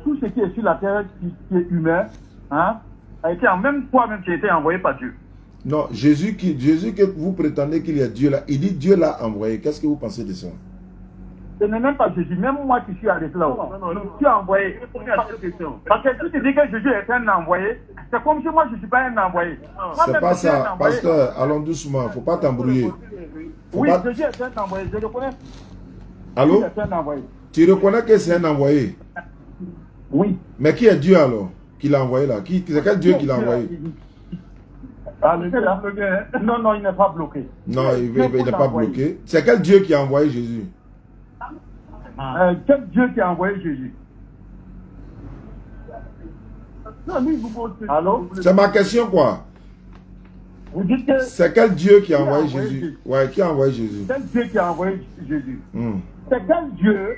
tout ce qui est sur la terre, qui est humain, hein, a été en même fois même qui a été envoyé par Dieu. Non, Jésus que vous prétendez qu'il y a Dieu là, il dit Dieu l'a envoyé. Qu'est-ce que vous pensez de ça? Ce n'est même pas Jésus, même moi qui suis arrêté là-haut. Tu as envoyé. Parce que si tu dis que Jésus est un envoyé, c'est comme si moi je ne suis pas un envoyé. C'est pas ça, pasteur, allons doucement, il ne faut pas t'embrouiller. Oui, Jésus est un envoyé, je le connais. Allô? Envoyé. Tu reconnais que c'est un envoyé? Oui. Mais qui est Dieu alors? Qui l'a envoyé là? C'est quel Dieu qui l'a envoyé? Ah, non, non, il n'est pas bloqué. Non, il n'est pas bloqué. C'est quel Dieu qui a envoyé Jésus? Quel Dieu qui a envoyé Jésus? Allô? C'est ma question quoi? Vous dites que... C'est quel Dieu qui a envoyé Jésus? Ouais, qui a envoyé Jésus? Quel Dieu qui a envoyé Jésus? C'est quel Dieu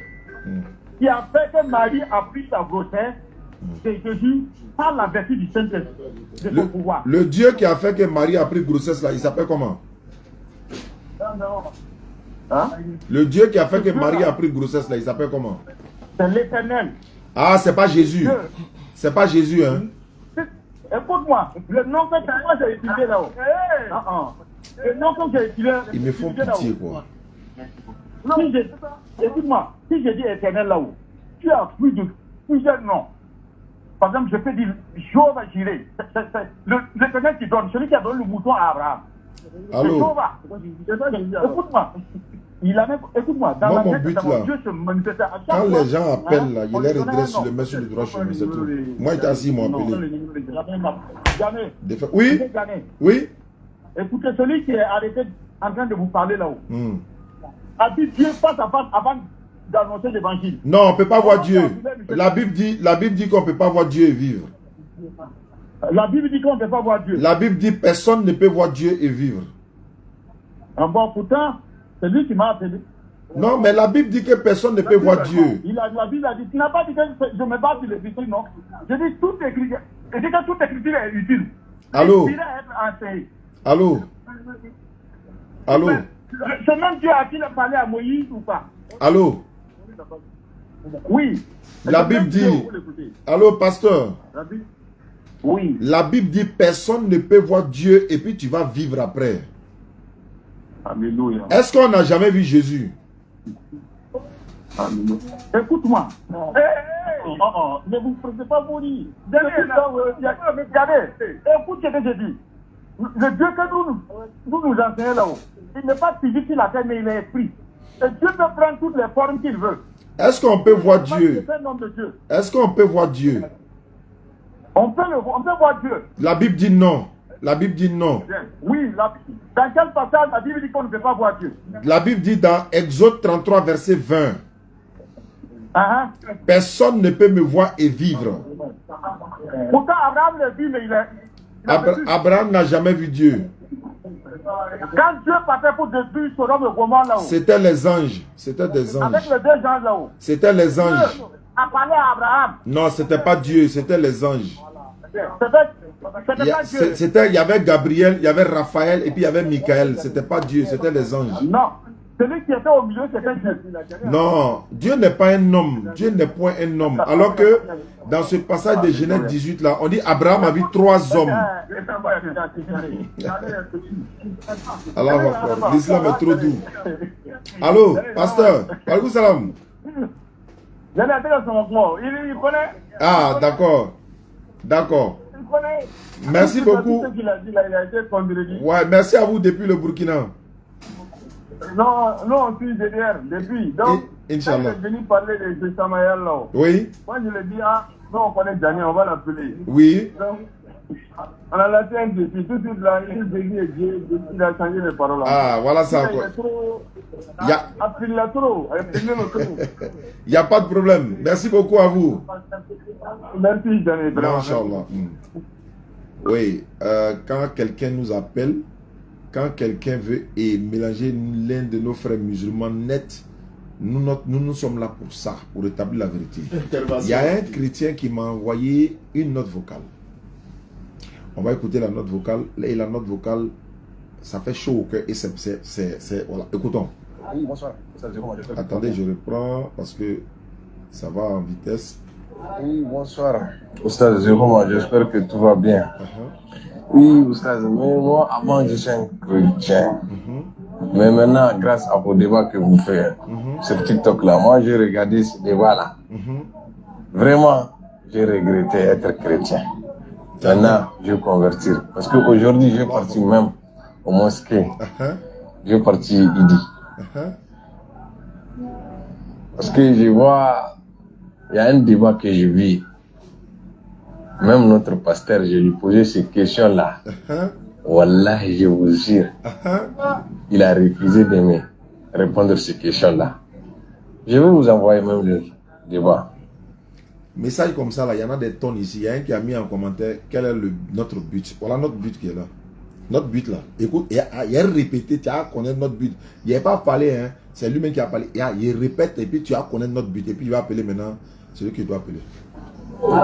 qui a fait que Marie a pris sa grossesse de Jésus par la vertu du Saint-Esprit, de son pouvoir? Le Dieu qui a fait que Marie a pris grossesse là, il s'appelle comment? Hein? Le Dieu qui a fait que Marie a pris grossesse là, il s'appelle comment? C'est l'Éternel. Ah, c'est pas Jésus. C'est pas Jésus, hein? Écoute-moi, le nom que moi j'ai utilisé là-haut. Le nom que j'ai utilisé. Ils me font pitié, quoi. Écoute-moi, si j'ai dit Éternel là-haut, tu as plusieurs noms. Par exemple, je peux dire Jéhovah Jireh. L'Éternel qui donne, celui qui a donné le mouton à Abraham. Allô? Écoute-moi. Écoute-moi, dans moi, la mon but là, quand les gens appellent là, il les redresse sur le met sur le droit chemin, c'est tout. Moi, il t'a assis, ils m'ont appelé. Oui? Oui? Écoutez, celui qui est arrêté en train de vous parler là-haut, a dit Dieu face à face avant d'annoncer l'évangile. Non, on ne peut pas voir Dieu. La Bible dit qu'on ne peut pas voir Dieu et vivre. La Bible dit qu'on ne peut pas voir Dieu. La Bible dit personne ne peut voir Dieu et vivre. Ah bon, pourtant, c'est lui qui m'a appelé. Non, mais la Bible dit que personne ne peut voir Dieu. La Bible a dit, tu n'as pas dit que je me bats sur l'écriture, non. Je dis toute écriture. Je dis que toute écriture est utile. Allô? Allô? Allô? C'est même Dieu à qui il a parlé à Moïse ou pas? Allô? Oui. La Bible dit. Allô, pasteur? Oui. La Bible dit personne ne peut voir Dieu et puis tu vas vivre après. Alléluia. Est-ce qu'on n'a jamais vu Jésus? Écoute-moi. Ne vous pressez pas mourir. Regardez, écoute ce que je dis. Le Dieu que nous enseignons là-haut, il n'est pas physique sur la terre, mais il est esprit. Et Dieu peut prendre toutes les formes qu'il veut. Est-ce qu'on peut voir Dieu? Est-ce qu'on peut voir Dieu? On peut voir Dieu. La Bible dit non. La Bible dit non. Oui, dans quel passage la Bible dit qu'on ne peut pas voir Dieu? La Bible dit dans Exode 33, verset 20. Personne ne peut me voir et vivre. Pourtant, Abraham l'a vu, mais Abraham n'a jamais vu Dieu. Quand Dieu partait pour détruire Sodome et Gomorrhe là-haut, c'était les anges. C'était des anges. Avec les deux anges là-haut. C'était les anges. Dieu a parlé à Abraham. Non, c'était pas Dieu, c'était les anges. Il y avait Gabriel, il y avait Raphaël et puis il y avait Michael. C'était pas Dieu, c'était les anges. Non, celui qui était au milieu, c'était Dieu. Non, Dieu n'est pas un homme. Dieu n'est point un homme. Alors que dans ce passage de Genèse 18 là, on dit Abraham a vu 3 hommes. Alors, l'islam est trop doux. Allô, pasteur, alaikum salam. Il connaît. Ah, d'accord. D'accord. Merci beaucoup. Ouais, merci à vous depuis le Burkina. Non, non, je suis derrière, depuis. Donc, Inch'Allah. quand je venu parler de Samayel là. Oui. Moi, je lui dis, ah, non, on connaît Daniel, on va l'appeler. Oui. Donc, on a laissé un défi. Tout de suite, là, il a changé les paroles. Ah, voilà ça encore. Il n'y a pas de problème. Merci beaucoup à vous. Merci, Daniel. Inch'Allah. Oui, quand quelqu'un nous appelle, quand quelqu'un veut mélanger l'un de nos frères musulmans net, nous sommes là pour ça, pour rétablir la vérité. Il y a un chrétien qui m'a envoyé une note vocale. On va écouter la note vocale. Et la note vocale, ça fait chaud au cœur. Et c'est voilà. Écoutons. Oui, bonsoir. Attendez, je reprends parce que ça va en vitesse. Oui, bonsoir. Oustaz Jérôme, j'espère que tout va bien. Oui, Oustaz, mais moi, avant, je suis un chrétien. Mais maintenant, grâce à vos débats que vous faites sur TikTok, là, moi, j'ai regardé ce débat-là. Vraiment, j'ai regretté être chrétien. Maintenant, je vais convertir. Parce qu'aujourd'hui, je suis parti même au mosquée. Je suis parti Idi. Parce que je vois, il y a un débat que je vis. Même notre pasteur, je lui posais ces questions-là. Wallah, je vous jure, il a refusé de me répondre à ces questions-là. Je vais vous envoyer même le débat. Message comme ça, là, il y en a des tonnes ici. Il y a un qui a mis en commentaire quel est notre but. Voilà notre but qui est là. Notre but là. Écoute, il a répété, tu as à connaître notre but. Il n'a pas parlé, hein. C'est lui-même qui a parlé. Il répète et puis tu as à connaître notre but. Et puis il va appeler maintenant celui qui doit appeler.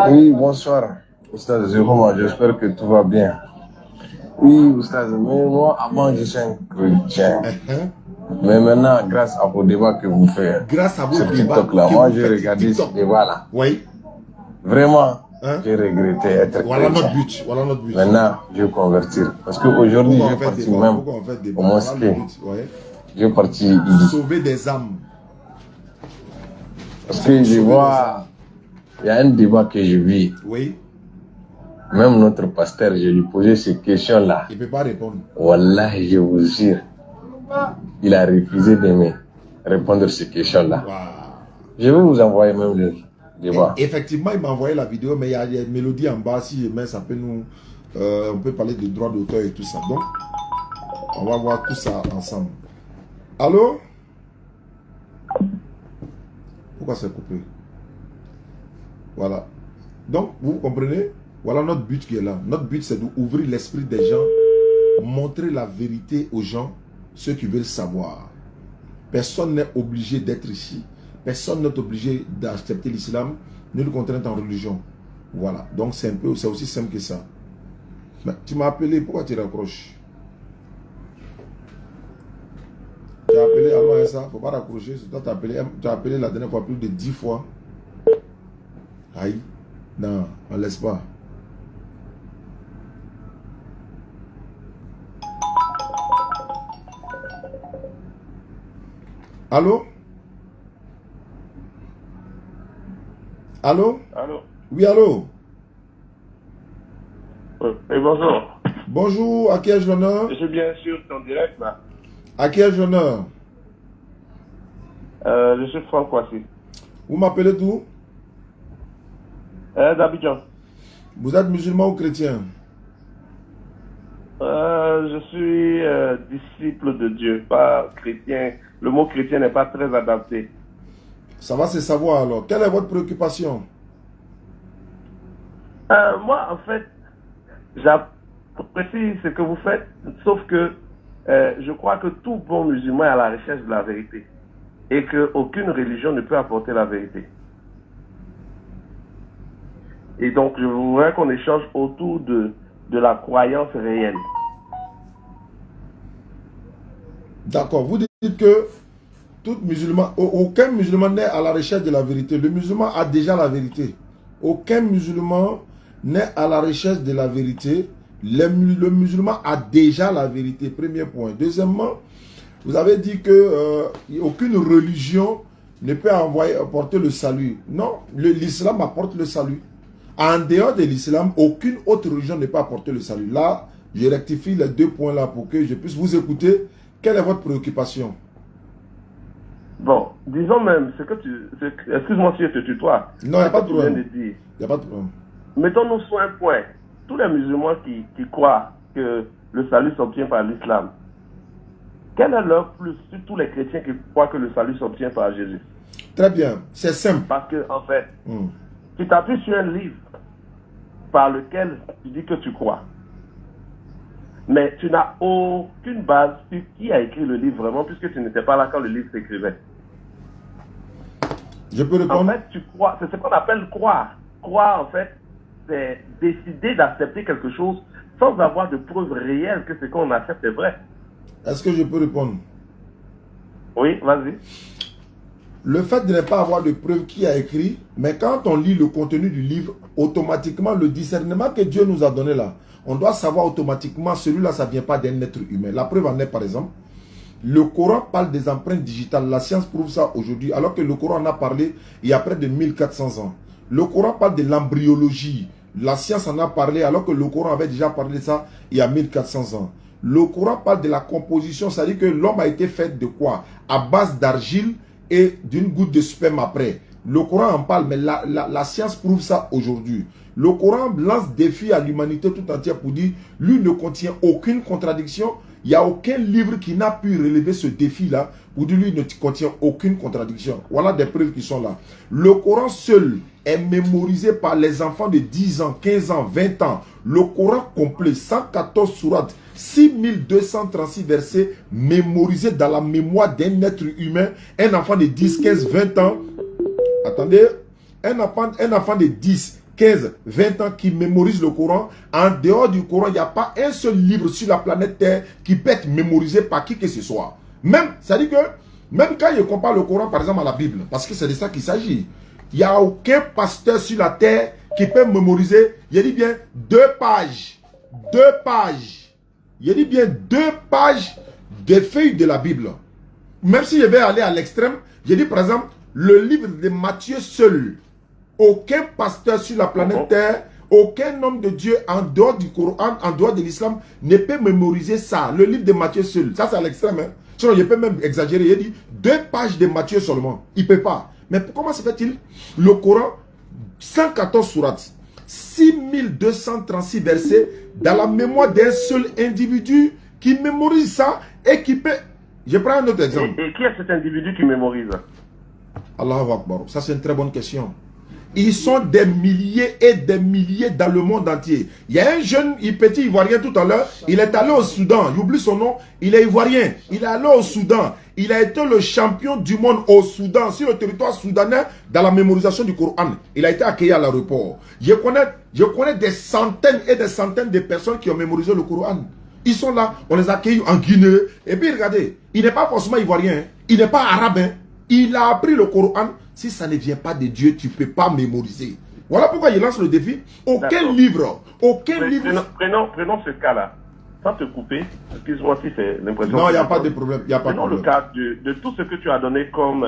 Oui, bonsoir. Oustaz Jérôme, j'espère que tout va bien. Oui, Oustaz, mais moi, avant, je suis un chrétien. Mais maintenant, grâce à vos débats que vous faites sur TikTok, là, moi, j'ai regardé ce débat-là. Oui. Vraiment, j'ai regretté être voilà chrétien. Notre but. Voilà notre but. Maintenant, je vais convertir. Parce qu'aujourd'hui, je suis parti même au mosquée. Je suis parti Idi. Sauver des âmes. Parce que je vois, il y a un débat que je vis. Oui. Même notre pasteur, je lui posais ces questions-là. Il ne peut pas répondre. Wallah, je vous jure, il a refusé de me répondre à ces questions-là. Wow. Je vais vous envoyer même le débat. Effectivement, il m'a envoyé la vidéo, mais il y a des mélodies en bas. Si je mets, ça peut nous... on peut parler de droits d'auteur et tout ça. Donc, on va voir tout ça ensemble. Allô? Pourquoi c'est coupé? Voilà. Donc, vous comprenez? Voilà notre but qui est là. Notre but, c'est d'ouvrir l'esprit des gens, montrer la vérité aux gens, ceux qui veulent savoir. Personne n'est obligé d'être ici. Personne n'est obligé d'accepter l'islam, ni le contraindre en religion. Voilà. Donc, c'est aussi simple que ça. Mais tu m'as appelé, pourquoi tu raccroches? Tu as appelé, alors ça, il ne faut pas raccrocher. Tu as appelé la dernière fois plus de 10 fois. Aïe. Non, on ne laisse pas. Allô? Allô? Allô? Oui, allô? Oui, bonjour. Bonjour, à qui ai-je l'honneur? Je suis bien sûr en direct là. À qui ai-je l'honneur? Je suis Franck Kwasi. Vous m'appelez d'où? D'Abidjan. Vous êtes musulman ou chrétien? Je suis disciple de Dieu, pas chrétien. Le mot chrétien n'est pas très adapté. Ça va se savoir alors. Quelle est votre préoccupation? Moi, en fait, j'apprécie ce que vous faites, sauf que je crois que tout bon musulman est à la recherche de la vérité et qu'aucune religion ne peut apporter la vérité. Et donc, je voudrais qu'on échange autour de la croyance réelle. D'accord. Vous dites que aucun musulman n'est à la recherche de la vérité. Le musulman a déjà la vérité. Aucun musulman n'est à la recherche de la vérité. Le musulman a déjà la vérité. Premier point. Deuxièmement, vous avez dit que aucune religion ne peut apporter le salut. Non, l'islam apporte le salut. En dehors de l'islam, aucune autre religion ne peut apporter le salut. Là, je rectifie les deux points là pour que je puisse vous écouter. Quelle est votre préoccupation? Bon, disons même ce que tu... Excuse-moi si je te tutoie. Non, il n'y a pas de problème. Il n'y a pas de problème. Mettons-nous sur un point. Tous les musulmans qui croient que le salut s'obtient par l'islam, quel est leur plus sur tous les chrétiens qui croient que le salut s'obtient par Jésus? Très bien, c'est simple. Parce que, en fait, tu t'appuies sur un livre par lequel tu dis que tu crois. Mais tu n'as aucune base sur qui a écrit le livre vraiment, puisque tu n'étais pas là quand le livre s'écrivait. Je peux répondre? En fait, tu crois, c'est ce qu'on appelle croire. Croire, en fait, c'est décider d'accepter quelque chose sans avoir de preuves réelles que ce qu'on accepte est vrai. Est-ce que je peux répondre? Oui, vas-y. Le fait de ne pas avoir de preuve qui a écrit, mais quand on lit le contenu du livre, automatiquement, le discernement que Dieu nous a donné là, on doit savoir automatiquement, celui-là, ça ne vient pas d'un être humain. La preuve en est, par exemple, le Coran parle des empreintes digitales. La science prouve ça aujourd'hui, alors que le Coran en a parlé il y a près de 1400 ans. Le Coran parle de l'embryologie. La science en a parlé, alors que le Coran avait déjà parlé de ça il y a 1400 ans. Le Coran parle de la composition, c'est-à-dire que l'homme a été fait de quoi? À base d'argile et d'une goutte de sperme après. Le Coran en parle, mais la science prouve ça aujourd'hui. Le Coran lance défi à l'humanité tout entière pour dire, lui ne contient aucune contradiction. Il n'y a aucun livre qui n'a pu relever ce défi-là pour dire, lui ne contient aucune contradiction. Voilà des preuves qui sont là. Le Coran seul est mémorisé par les enfants de 10 ans, 15 ans, 20 ans. Le Coran complet, 114 sourates, 6236 versets mémorisés dans la mémoire d'un être humain. Un enfant de 10, 15, 20 ans. Attendez, un enfant de 10, 15, 20 ans qui mémorise le Coran. En dehors du Coran, il n'y a pas un seul livre sur la planète Terre qui peut être mémorisé par qui que ce soit. Même, c'est-à-dire que, même quand je compare le Coran par exemple à la Bible, parce que c'est de ça qu'il s'agit, il n'y a aucun pasteur sur la terre qui peut mémoriser, je dis bien 2 pages, 2 pages, je dis bien 2 pages des feuilles de la Bible. Même si je vais aller à l'extrême, je dis par exemple, le livre de Matthieu seul, aucun pasteur sur la planète Terre, aucun homme de Dieu en dehors du Coran, en dehors de l'islam, ne peut mémoriser ça. Le livre de Matthieu seul. Ça, c'est à l'extrême. Hein. Sinon, je peux même exagérer. Il dit 2 pages de Matthieu seulement. Il ne peut pas. Mais comment se fait-il? Le Coran, 114 sourates, 6236 versets, dans la mémoire d'un seul individu qui mémorise ça et qui peut... Je prends un autre exemple. Et qui est cet individu qui mémorise? Allahu Akbar. Ça, c'est une très bonne question. Ils sont des milliers et des milliers dans le monde entier. Il y a un jeune petit Ivoirien tout à l'heure, il est allé au Soudan, j'oublie son nom, il est Ivoirien, il est allé au Soudan, il a été le champion du monde au Soudan, sur le territoire soudanais, dans la mémorisation du Coran. Il a été accueilli à l'aéroport. Je connais des centaines et des centaines de personnes qui ont mémorisé le Coran. Ils sont là, on les accueille en Guinée. Et puis regardez, il n'est pas forcément Ivoirien, hein. Il n'est pas arabe, hein. Il a appris le Coran. Si ça ne vient pas de Dieu, tu ne peux pas mémoriser. Voilà pourquoi il lance le défi. Aucun livre, Prenons ce cas-là. Sans te couper, excuse-moi si c'est l'impression. Non, il n'y a pas de problème. Prenons le cas de tout ce que tu as donné comme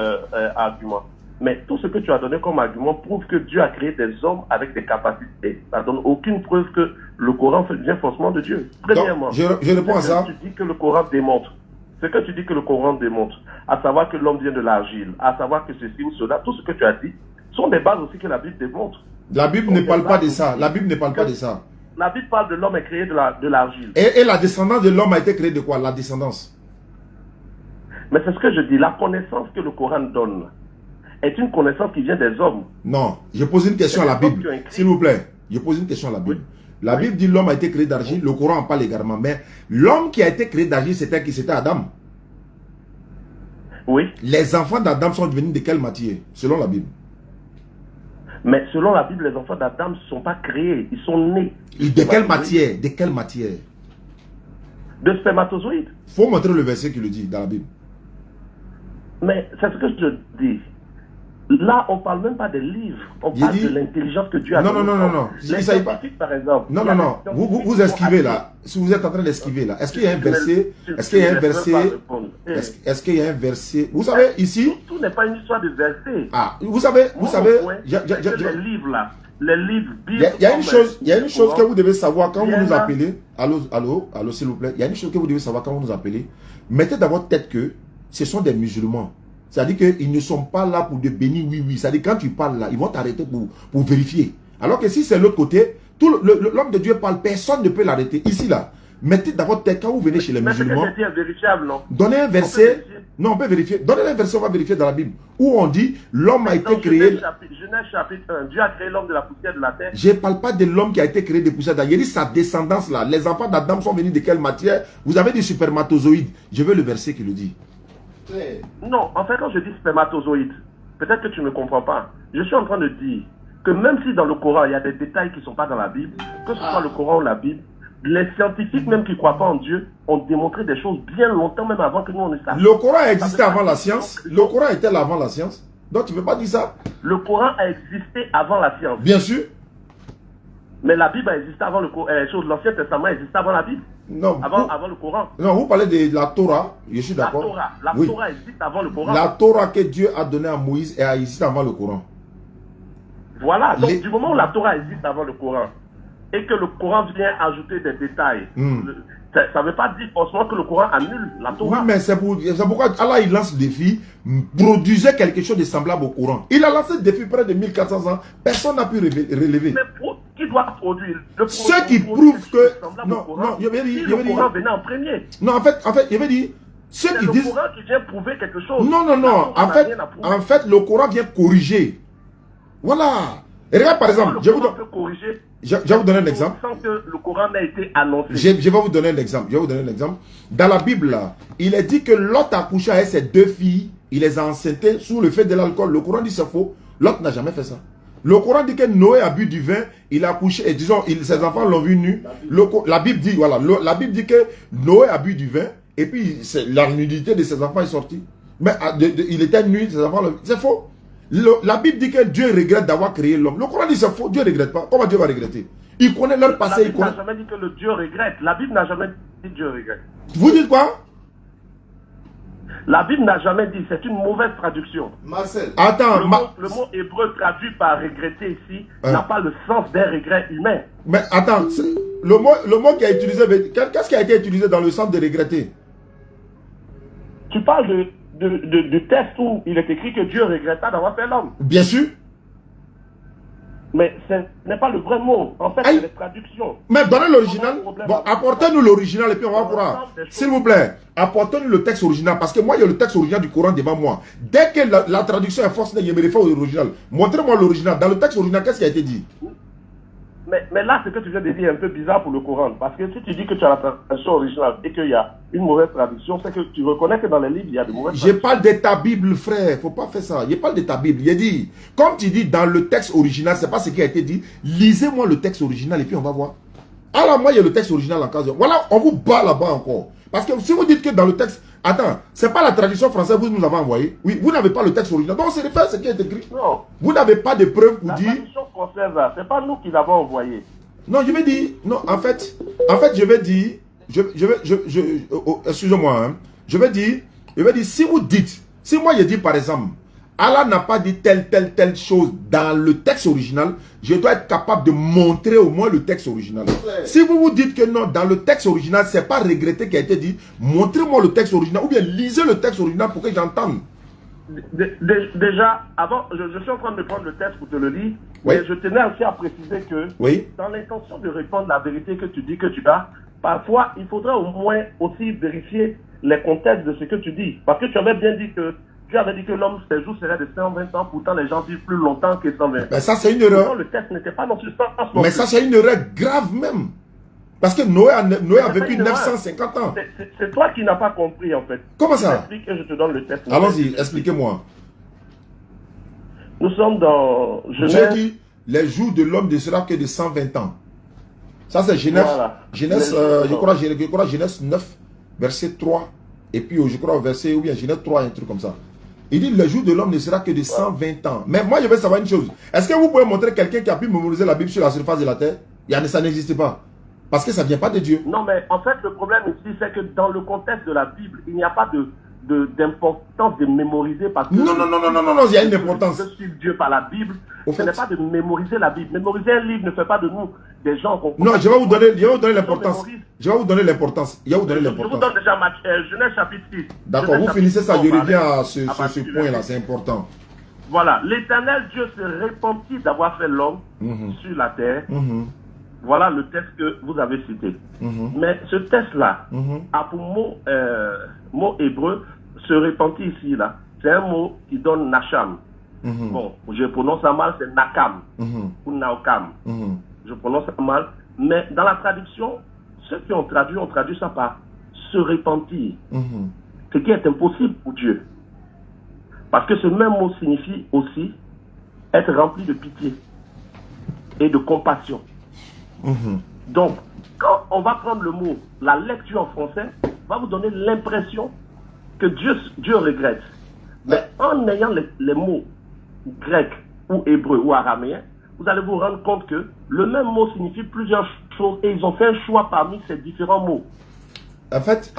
argument. Mais tout ce que tu as donné comme argument prouve que Dieu a créé des hommes avec des capacités. Ça ne donne aucune preuve que le Coran vient forcément de Dieu. Premièrement, je réponds à ça. Tu dis que le Coran démontre. Ce que tu dis que le Coran démontre, à savoir que l'homme vient de l'argile, à savoir que ceci ou cela, tout ce que tu as dit, sont des bases aussi que la Bible démontre. La Bible ne parle pas de ça. La Bible ne parle pas de ça. La Bible parle de l'homme est créé de l'argile. Et la descendance de l'homme a été créée de quoi? La descendance. Mais c'est ce que je dis. La connaissance que le Coran donne est une connaissance qui vient des hommes. Non, je pose une question à la Bible. S'il vous plaît, je pose une question à la Bible. Oui. La Bible dit l'homme a été créé d'argile, le Coran en parle également. Mais l'homme qui a été créé d'argile, c'était qui? C'était Adam. Oui. Les enfants d'Adam sont devenus de quelle matière, selon la Bible? Mais selon la Bible, les enfants d'Adam ne sont pas créés, ils sont nés. Et de quelle matière? De quelle matière? De spermatozoïdes. Il faut montrer le verset qui le dit dans la Bible. Mais c'est ce que je dis. Là, on ne parle même pas des livres. On parle de l'intelligence que Dieu a donnée. Non. Les scientifiques, par exemple. Non. Vous esquivez là. Si vous êtes en train d'esquiver là, est-ce qu'il y a un verset? Est-ce qu'il y a un verset? Vous savez, ici. Tout n'est pas une histoire de verset. Ah, vous savez. Les livres là. Les livres. Il y a une chose que vous devez savoir quand vous nous appelez. Allô, s'il vous plaît. Il y a une chose que vous devez savoir quand vous nous appelez. Mettez dans votre tête que ce sont des musulmans. C'est-à-dire qu'ils ne sont pas là pour te bénir, oui. C'est-à-dire quand tu parles là, ils vont t'arrêter pour vérifier. Alors que si c'est l'autre côté, l'homme de Dieu parle, personne ne peut l'arrêter. Ici là, mettez dans votre tête quand vous venez chez les musulmans. Mais c'est vérifiable, non? Donnez un verset. Non, on peut vérifier. Donnez un verset, on va vérifier dans la Bible. Où on dit, l'homme a été créé. Genèse chapitre 1, Dieu a créé l'homme de la poussière de la terre. Je ne parle pas de l'homme qui a été créé de poussière. Il dit sa descendance là. Les enfants d'Adam sont venus de quelle matière? Vous avez des spermatozoïdes. Je veux le verset qui le dit. Non, en fait, quand je dis spermatozoïde, peut-être que tu ne comprends pas. Je suis en train de dire que même si dans le Coran, il y a des détails qui ne sont pas dans la Bible, que ce soit le Coran ou la Bible, les scientifiques même qui ne croient pas en Dieu ont démontré des choses bien longtemps, même avant que nous on ne sache. Le Coran a existé avant la science. Le Coran était là avant la science. Donc tu ne peux pas dire ça. Le Coran a existé avant la science. Bien sûr. Mais la Bible a existé avant le Coran. L'Ancien Testament a existé avant la Bible. Non. Avant le Coran. Non, vous parlez de la Torah. Je suis d'accord. La Torah existe avant le Coran. La Torah que Dieu a donnée à Moïse a existé avant le Coran. Voilà. Donc du moment où la Torah existe avant le Coran et que le Coran vient ajouter des détails, ça ne veut pas dire forcément que le Coran annule la Torah. Oui, mais c'est pourquoi Allah il lance le défi, produisait quelque chose de semblable au Coran. Il a lancé le défi près de 1400 ans, personne n'a pu relever. Mais qui doit produire ceux qui prouvent que... Non, je vais dire... Le Coran venait en premier. Non, en fait, je vais dire... Ceux qui disent... le Coran qui vient prouver quelque chose. Non. En fait, le Coran vient corriger. Voilà. Et regarde par exemple, je vais vous donner un exemple. Sans que le Coran n'ait été annoncé. Je vais vous donner un exemple. Dans la Bible, là, il est dit que Lot a couché avec ses 2 filles. Il les a enceintés sous le fait de l'alcool. Le Coran dit c'est faux. Lot n'a jamais fait ça. Le Coran dit que Noé a bu du vin. Il a couché. Et disons, ses enfants l'ont vu nu. La Bible dit, voilà. La Bible dit que Noé a bu du vin. Et puis, la nudité de ses enfants est sortie. Mais il était nu. Ses enfants l'ont vu. C'est faux. La Bible dit que Dieu regrette d'avoir créé l'homme. Le Coran dit c'est faux, Dieu ne regrette pas. Comment Dieu va regretter? Il connaît leur passé. La Bible n'a jamais dit que le Dieu regrette. La Bible n'a jamais dit que Dieu regrette. Vous dites quoi? La Bible n'a jamais dit, c'est une mauvaise traduction. Marcel, attends. Le mot hébreu traduit par regretter ici n'a pas le sens d'un regret humain. Mais attends, le mot qui a utilisé, qu'est-ce qui a été utilisé dans le sens de regretter? Tu parles de texte où il est écrit que Dieu regretta d'avoir fait l'homme. Bien sûr. Mais ce n'est pas le vrai mot. En fait, c'est les traductions. Mais donnez l'original. Bon, apportez-nous l'original et puis on va voir. S'il vous plaît, apportez-nous le texte original. Parce que moi, il y a le texte original du Coran devant moi. Dès que la traduction est forcée, il me réfère au original. Montrez-moi l'original. Dans le texte original, qu'est-ce qui a été dit? Mais là, ce que tu viens de dire est un peu bizarre pour le Coran. Parce que si tu dis que tu as la traduction originale et qu'il y a une mauvaise traduction, c'est que tu reconnais que dans les livres, il y a de mauvaises traductions. Je parle de ta Bible, frère. Il ne faut pas faire ça. Je parle de ta Bible. Il dit, comme tu dis dans le texte original, ce n'est pas ce qui a été dit. Lisez-moi le texte original et puis on va voir. Alors, moi, il y a le texte original en cas de... Voilà, on vous bat là-bas encore. Parce que si vous dites que dans le texte... Attends, ce n'est pas la traduction française que vous nous avez envoyée. Oui, vous n'avez pas le texte original. Donc, c'est réfère à ce qui est écrit. Non. Vous n'avez pas de preuves pour dire... La traduction française, ce n'est pas nous qui l'avons envoyée. Non, je vais dire... Non, en fait, je vais dire... Excusez-moi, hein. Je vais dire, si vous dites... Si moi, je dis, par exemple... Allah n'a pas dit telle chose dans le texte original, je dois être capable de montrer au moins le texte original. Si vous vous dites que non, dans le texte original, c'est pas regretté qui a été dit, montrez-moi le texte original, ou bien lisez le texte original pour que j'entende. Déjà, avant, je suis en train de prendre le texte pour te le lire, mais je tenais aussi à préciser que dans l'intention de répondre la vérité que tu dis que tu as, parfois, il faudrait au moins aussi vérifier les contextes de ce que tu dis. Parce que tu avais bien dit que Dieu avait dit que l'homme, ses jours seraient de 120 ans, pourtant les gens vivent plus longtemps que 120. Mais ça, c'est une erreur. Non, le texte n'était pas dans ce sens. Mais ça, c'est une erreur grave même. Parce que Noé a vécu 950 ans. C'est toi qui n'as pas compris, en fait. Comment ça? Je te donne le texte. Allons-y, expliquez-moi. Nous sommes dans Genèse. Dieu dit, les jours de l'homme ne sera que de 120 ans. Ça, c'est Genèse. Voilà. Genèse, je crois Genèse 9, verset 3. Et puis, je crois, verset, ou bien Genèse 3, un truc comme ça. Il dit, le jour de l'homme ne sera que de 120 ans. Mais moi, je veux savoir une chose. Est-ce que vous pouvez montrer quelqu'un qui a pu mémoriser la Bible sur la surface de la terre? Ça n'existe pas. Parce que ça ne vient pas de Dieu. Non, mais en fait, le problème ici, c'est que dans le contexte de la Bible, il n'y a pas d'importance de mémoriser parce que... Non, il y a une importance. Je suis Dieu par la Bible. Ce n'est pas de mémoriser la Bible. Mémoriser un livre ne fait pas de nous des gens... Non, je vais vous donner l'importance. Je vais vous donner l'importance. Je vous donne déjà Genèse chapitre 6. D'accord, vous finissez ça, je reviens à ce point-là, c'est important. Voilà, l'Éternel Dieu se repentit d'avoir fait l'homme sur la terre. Voilà le texte que vous avez cité. Mais ce texte-là a pour mot hébreu, se repentir ici, là. C'est un mot qui donne Nacham. Bon, je prononce ça mal, c'est Nakam ou Naokam. Je prononce ça mal. Mais dans la traduction, ceux qui ont traduit ça par se repentir. Ce qui est impossible pour Dieu. Parce que ce même mot signifie aussi être rempli de pitié et de compassion. Donc, quand on va prendre le mot, la lecture en français va vous donner l'impression que Dieu regrette. Mais en ayant les mots grecs ou hébreux ou araméens, vous allez vous rendre compte que le même mot signifie plusieurs choses et ils ont fait un choix parmi ces différents mots. En fait,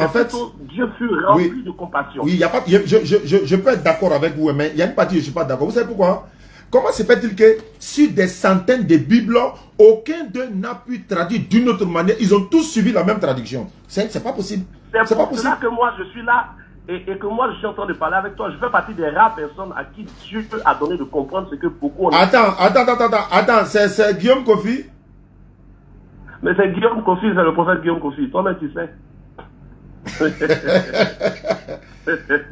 Dieu fut rempli de compassion. Oui, y a pas, je peux être d'accord avec vous, mais il y a une partie où je ne suis pas d'accord. Vous savez pourquoi? Comment se fait-il que sur des centaines de Bibles, aucun d'eux n'a pu traduire d'une autre manière? Ils ont tous suivi la même traduction. C'est pas possible. C'est pour cela que moi je suis là et que moi je suis en train de parler avec toi. Je fais partie des rares personnes à qui Dieu a donné de comprendre ce que beaucoup ont. Attends, c'est Guillaume Kofi? Mais c'est Guillaume Kofi, c'est le prophète Guillaume Kofi. Toi-même tu sais.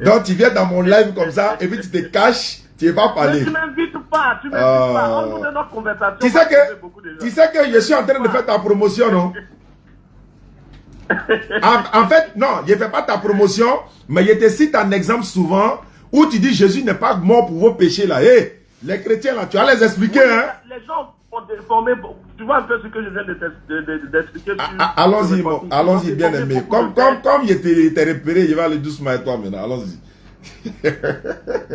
Donc tu viens dans mon live comme ça et puis tu te caches, tu ne vas pas parler. Mais tu m'invites pas, On nous donne notre conversation. Tu sais que je suis en train de faire ta promotion, non? En fait, non, je ne fais pas ta promotion, mais je te cite un exemple souvent où tu dis Jésus n'est pas mort pour vos péchés là. Hey, les chrétiens là, tu vas les expliquer, oui, hein? Les gens sont déformés. Tu vois un peu ce que je viens d'expliquer. Allons-y, bien aimé. Comme je t'ai repéré, je vais aller doucement avec toi maintenant. Allons-y.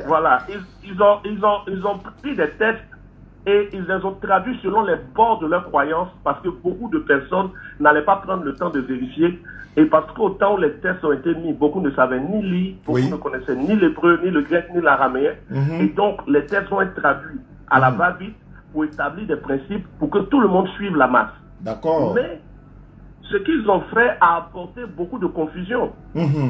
Voilà, ils ont pris des textes et ils les ont traduits selon les bords de leur croyance parce que beaucoup de personnes n'allaient pas prendre le temps de vérifier et parce qu'au temps où les textes ont été mis, beaucoup ne savaient ni lire, beaucoup ne connaissaient ni l'hébreu, ni le grec, ni l'araméen. Et donc les textes vont être traduits à la va-vite pour établir des principes pour que tout le monde suive la masse. D'accord. Mais ce qu'ils ont fait a apporté beaucoup de confusion.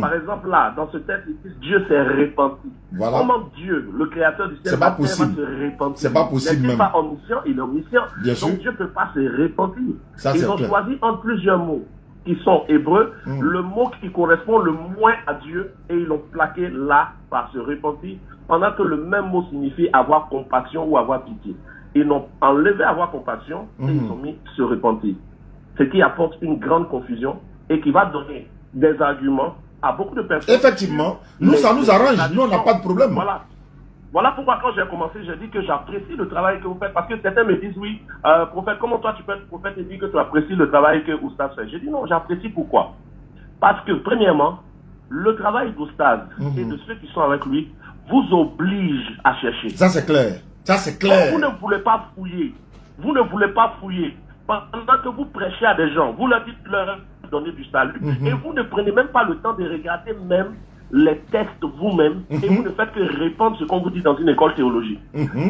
Par exemple, là, dans ce texte, Dieu s'est repenti. Voilà. Comment Dieu, le créateur du ciel, va se repentir? C'est pas possible. Il n'est pas omniscient, il est omniscient. Bien donc sûr. Dieu ne peut pas se repentir. Ça, ils ont choisi entre plusieurs mots qui sont hébreux, le mot qui correspond le moins à Dieu, et ils l'ont plaqué là par se repentir, pendant que le même mot signifie avoir compassion ou avoir pitié. Ils l'ont enlevé avoir compassion et ils ont mis se repentir. Ce qui apporte une grande confusion et qui va donner des arguments à beaucoup de personnes. Effectivement, nous ça nous arrange, nous on n'a pas de problème. Voilà pourquoi quand j'ai commencé, j'ai dit que j'apprécie le travail que vous faites, parce que certains me disent oui, prophète, comment toi tu peux être prophète et dire que tu apprécies le travail que Oustaz fait? J'ai dit non, j'apprécie pourquoi? Parce que premièrement, le travail d'Oustaz et de ceux qui sont avec lui vous oblige à chercher. Ça c'est clair, ça c'est clair. Vous ne voulez pas fouiller, pendant que vous prêchez à des gens, vous leur dites leur donner du salut, et vous ne prenez même pas le temps de regarder même les textes vous-même, et vous ne faites que répondre ce qu'on vous dit dans une école théologique.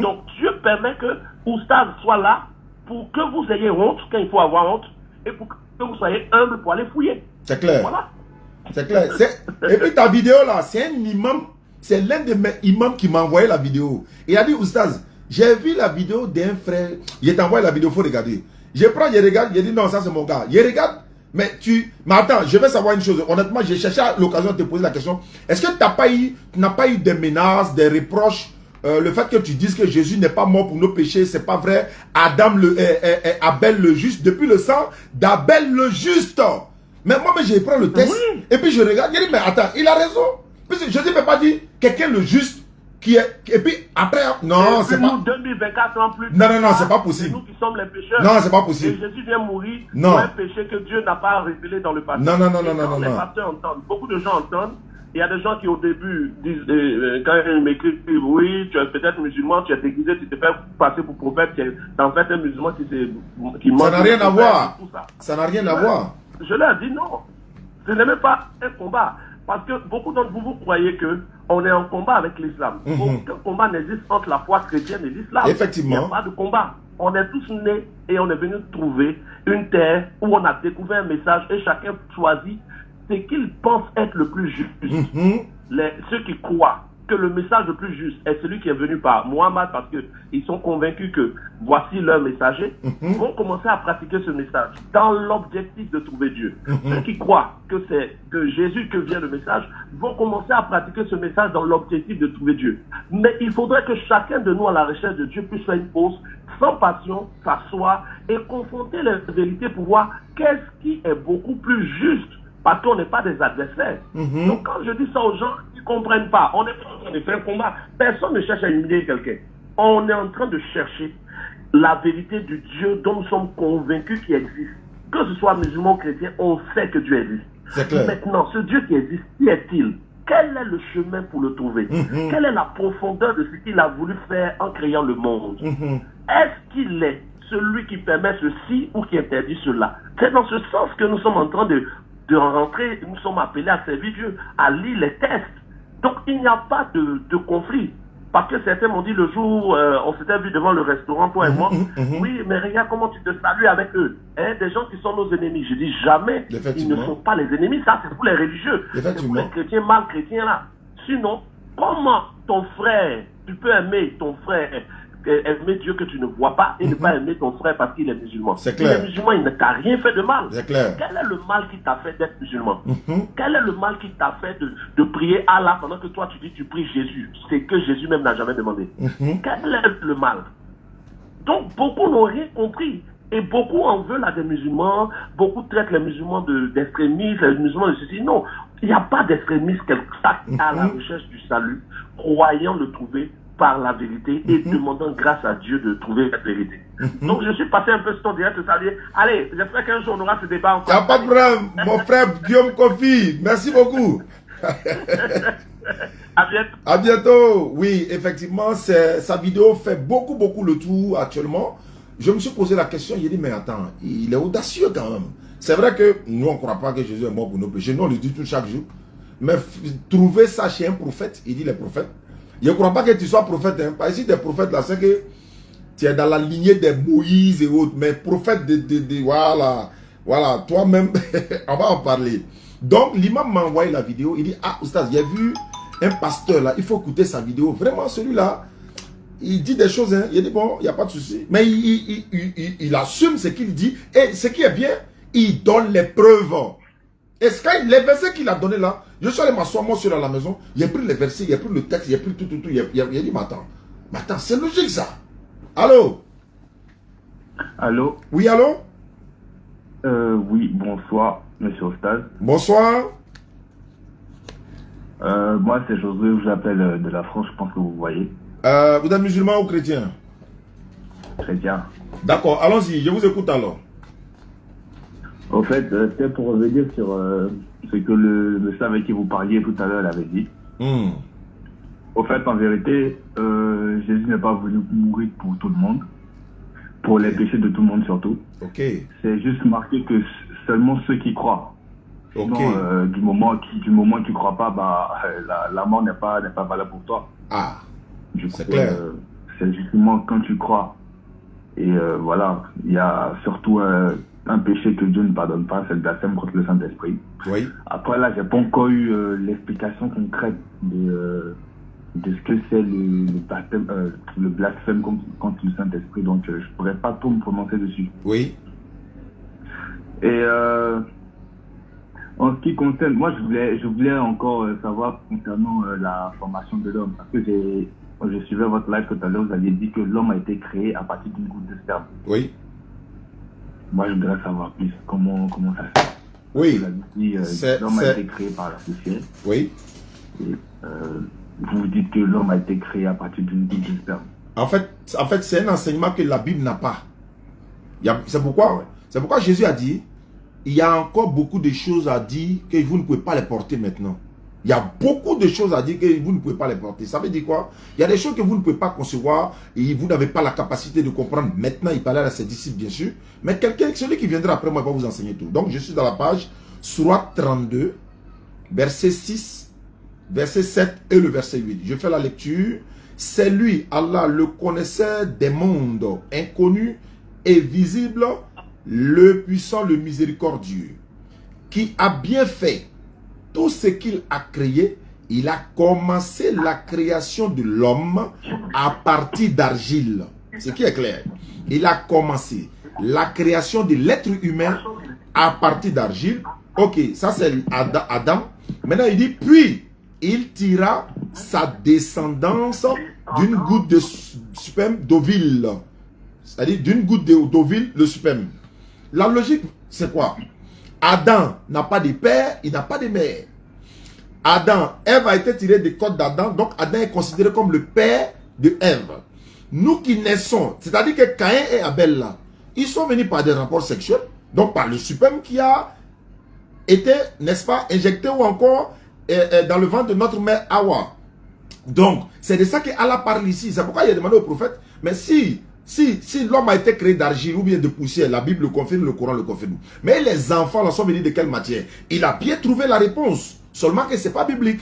Donc Dieu permet que Oustaz soit là pour que vous ayez honte quand il faut avoir honte, et pour que vous soyez humble pour aller fouiller. C'est clair. Voilà. C'est clair. Et puis ta vidéo là, c'est un imam, c'est l'un de mes imams qui m'a envoyé la vidéo. Il a dit Oustaz, j'ai vu la vidéo d'un frère, il t'a envoyé la vidéo, il faut regarder. Je prends, je regarde, je dis non, ça c'est mon gars. Je regarde, mais attends, je vais savoir une chose. Honnêtement, j'ai cherché à l'occasion de te poser la question. Est-ce que tu n'as pas eu des menaces, des reproches, le fait que tu dises que Jésus n'est pas mort pour nos péchés, c'est pas vrai. Abel le juste, depuis le sang d'Abel le juste. Mais moi, je prends le texte, et puis je regarde, je dis, mais attends, il a raison. Puisque Jésus ne peut pas dire quelqu'un le juste. Et puis après, non, c'est pas. Nous, 2024 ans plus non, c'est pas possible. C'est nous qui sommes les pécheurs. Non, c'est pas possible. Et Jésus vient mourir pour un péché que Dieu n'a pas révélé dans le passé. Non. Les pasteurs entendent, beaucoup de gens entendent. Il y a des gens qui au début disent, quand ils m'écrivent, oui, tu es peut-être musulman, tu es déguisé, tu te fais passer pour prophète, c'est en fait un musulman qui ça n'a rien à voir. Ça n'a rien à voir. Je leur dis non. Ce n'est même pas un combat. Parce que beaucoup d'entre vous croyez qu'on est en combat avec l'islam. Aucun combat n'existe entre la foi chrétienne et l'islam. Effectivement. Il n'y a pas de combat. On est tous nés et on est venu trouver une terre où on a découvert un message et chacun choisit ce qu'il pense être le plus juste. Ceux qui croient que le message le plus juste est celui qui est venu par Mohammed parce qu'ils sont convaincus que voici leur messager, vont commencer à pratiquer ce message dans l'objectif de trouver Dieu. Ceux qui croient que c'est de Jésus que vient le message vont commencer à pratiquer ce message dans l'objectif de trouver Dieu. Mais il faudrait que chacun de nous à la recherche de Dieu puisse faire une pause, sans passion, s'asseoir et confronter les vérités pour voir qu'est-ce qui est beaucoup plus juste. Parce qu'on n'est pas des adversaires. Donc quand je dis ça aux gens, ils ne comprennent pas. On n'est pas en train de faire un combat. Personne ne cherche à humilier quelqu'un. On est en train de chercher la vérité du Dieu dont nous sommes convaincus qu'il existe. que ce soit musulman ou chrétien, on sait que Dieu existe. C'est clair. Maintenant, ce Dieu qui existe, qui est-il? Quel est le chemin pour le trouver? Quelle est la profondeur de ce qu'il a voulu faire en créant le monde? Est-ce qu'il est celui qui permet ceci ou qui interdit cela? C'est dans ce sens que nous sommes en train de rentrer, nous sommes appelés à servir Dieu, à lire les textes. Donc il n'y a pas de conflit. Parce que certains m'ont dit le jour, on s'était vu devant le restaurant, toi et moi, oui, mais regarde comment tu te salues avec eux. Hein, des gens qui sont nos ennemis. Je dis jamais, ils ne sont pas les ennemis, ça c'est pour les religieux. C'est pour les chrétiens, mal chrétiens là. Sinon, comment ton frère, tu peux aimer ton frère, aimer Dieu que tu ne vois pas et ne pas aimer ton frère parce qu'il est musulman? C'est clair. Il est musulman, il ne t'a rien fait de mal. C'est clair. Quel est le mal qui t'a fait d'être musulman? Quel est le mal qui t'a fait de prier Allah pendant que toi tu dis tu pries Jésus? C'est que Jésus même n'a jamais demandé. Quel est le mal? Donc beaucoup n'ont rien compris. Et beaucoup en veulent à des musulmans, beaucoup traitent les musulmans d'extrémistes, les musulmans de ceci. Non, il n'y a pas d'extrémistes quelque part à la recherche du salut, croyant le trouver par la vérité et demandant grâce à Dieu de trouver la vérité. Donc je suis passé un peu sur ton direct de saluer. Allez, j'espère qu'un jour on aura ce débat encore. Il n'y a pas de problème, mon frère Guillaume Kofi. Merci beaucoup. À bientôt. À bientôt. Oui, effectivement, sa vidéo fait beaucoup le tour actuellement. Je me suis posé la question, j'ai dit, mais attends, il est audacieux quand même. C'est vrai que nous, on ne croit pas que Jésus est mort pour nos péchés. Nous, on le dit tout chaque jour. Mais trouver ça chez un prophète, il dit les prophètes. Je ne crois pas que tu sois prophète. Hein. Pas ici, des prophètes là, c'est que tu es dans la lignée des Moïse et autres. Mais prophète voilà, toi-même, on va en parler. Donc, l'imam m'a envoyé la vidéo. Il dit, ah, oustaz, j'ai vu un pasteur là, il faut écouter sa vidéo. Vraiment, celui-là, il dit des choses, hein. Il dit, bon, il n'y a pas de souci. Mais il assume ce qu'il dit. Et ce qui est bien, il donne les preuves. Et les versets qu'il a donnés là, je suis allé m'asseoir moi sur la maison, j'ai pris les versets, j'ai pris le texte, j'ai pris tout. Il a dit, mais attends, c'est logique ça. Allô? Allô? Oui, allô? Oui, bonsoir, monsieur Ostaz. Bonsoir. Moi, c'est Josué, je vous appelle de la France, je pense que vous voyez. Vous êtes musulman ou chrétien? Chrétien. D'accord, allons-y, je vous écoute alors. Au fait, c'était pour revenir sur ce que le monsieur avec qui vous parliez tout à l'heure avait dit. Au fait, en vérité, Jésus n'est pas venu mourir pour tout le monde, pour les péchés de tout le monde surtout. C'est juste marqué que seulement ceux qui croient. Sinon, du moment que tu ne crois pas, bah, la mort n'est pas valable pour toi. Ah, c'est clair. C'est justement quand tu crois. Et voilà, il y a surtout un péché que Dieu ne pardonne pas, c'est le blasphème contre le Saint-Esprit. Oui. Après là, j'ai pas encore eu l'explication concrète de ce que c'est le blasphème contre le Saint-Esprit, donc je pourrais pas tout me prononcer dessus. Oui. Et en ce qui concerne, moi je voulais encore savoir concernant la formation de l'homme, parce que je suivais votre live tout à l'heure, vous aviez dit que l'homme a été créé à partir d'une goutte de sperme. Oui. Moi, je voudrais savoir plus comment ça se fait. Oui. L'homme a été créé par la poussière. Oui. Et, vous dites que l'homme a été créé à partir d'une goutte de sperme. En fait c'est un enseignement que la Bible n'a pas. C'est pourquoi Jésus a dit, il y a encore beaucoup de choses à dire que vous ne pouvez pas les porter maintenant. Il y a beaucoup de choses à dire que vous ne pouvez pas les porter. Ça veut dire quoi? Il y a des choses que vous ne pouvez pas concevoir et vous n'avez pas la capacité de comprendre. Maintenant, il parlait à ses disciples, bien sûr. Mais celui qui viendra après moi va vous enseigner tout. Donc, je suis dans la page Sourate 32, verset 6, verset 7 et le verset 8. Je fais la lecture. C'est lui, Allah, le connaisseur des mondes inconnus et visibles, le puissant, le miséricordieux, qui a bien fait tout ce qu'il a créé. Il a commencé la création de l'homme à partir d'argile. Ce qui est clair. Il a commencé la création de l'être humain à partir d'argile. Ok, ça c'est Adam. Maintenant il dit, puis il tira sa descendance d'une goutte de sperme d'ovule. C'est-à-dire d'une goutte d'ovule, le sperme. La logique, c'est quoi? Adam n'a pas de père, il n'a pas de mère. Ève a été tirée des côtes d'Adam, donc Adam est considéré comme le père de Ève. Nous qui naissons, c'est-à-dire que Caïn et Abel là, ils sont venus par des rapports sexuels, Donc par le suprême qui a été, n'est-ce pas, injecté ou encore dans le ventre de notre mère Hawa. Donc, c'est de ça qu'Allah parle ici. C'est pourquoi il a demandé au prophète, mais si l'homme a été créé d'argile ou bien de poussière, la Bible le confirme, le Coran le confirme. Mais les enfants là sont venus de quelle matière? Il a bien trouvé la réponse, seulement que ce n'est pas biblique.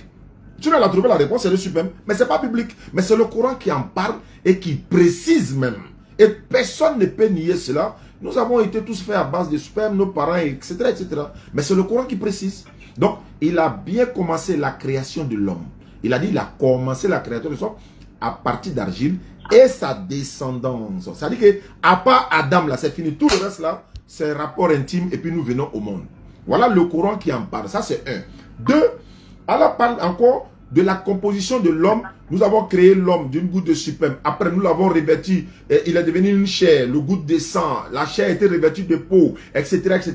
Tu l'as trouvé la réponse, c'est le suprême, mais ce n'est pas biblique. Mais c'est le Coran qui en parle et qui précise même. Et personne ne peut nier cela. Nous avons été tous faits à base de sperme, nos parents, etc., etc. Mais c'est le Coran qui précise. Donc, il a bien commencé la création de l'homme. Il a dit, il a commencé la création de l'homme à partir d'argile et sa descendance. C'est-à-dire que, à part Adam, là, c'est fini. Tout le reste, là, c'est un rapport intime et puis nous venons au monde. Voilà le Coran qui en parle. Ça, c'est un. Deux, Allah parle encore de la composition de l'homme. Nous avons créé l'homme d'une goutte de sperme. Après, nous l'avons revêtu. Il est devenu une chair, le goutte de sang. La chair a été revêtue de peau, etc., etc.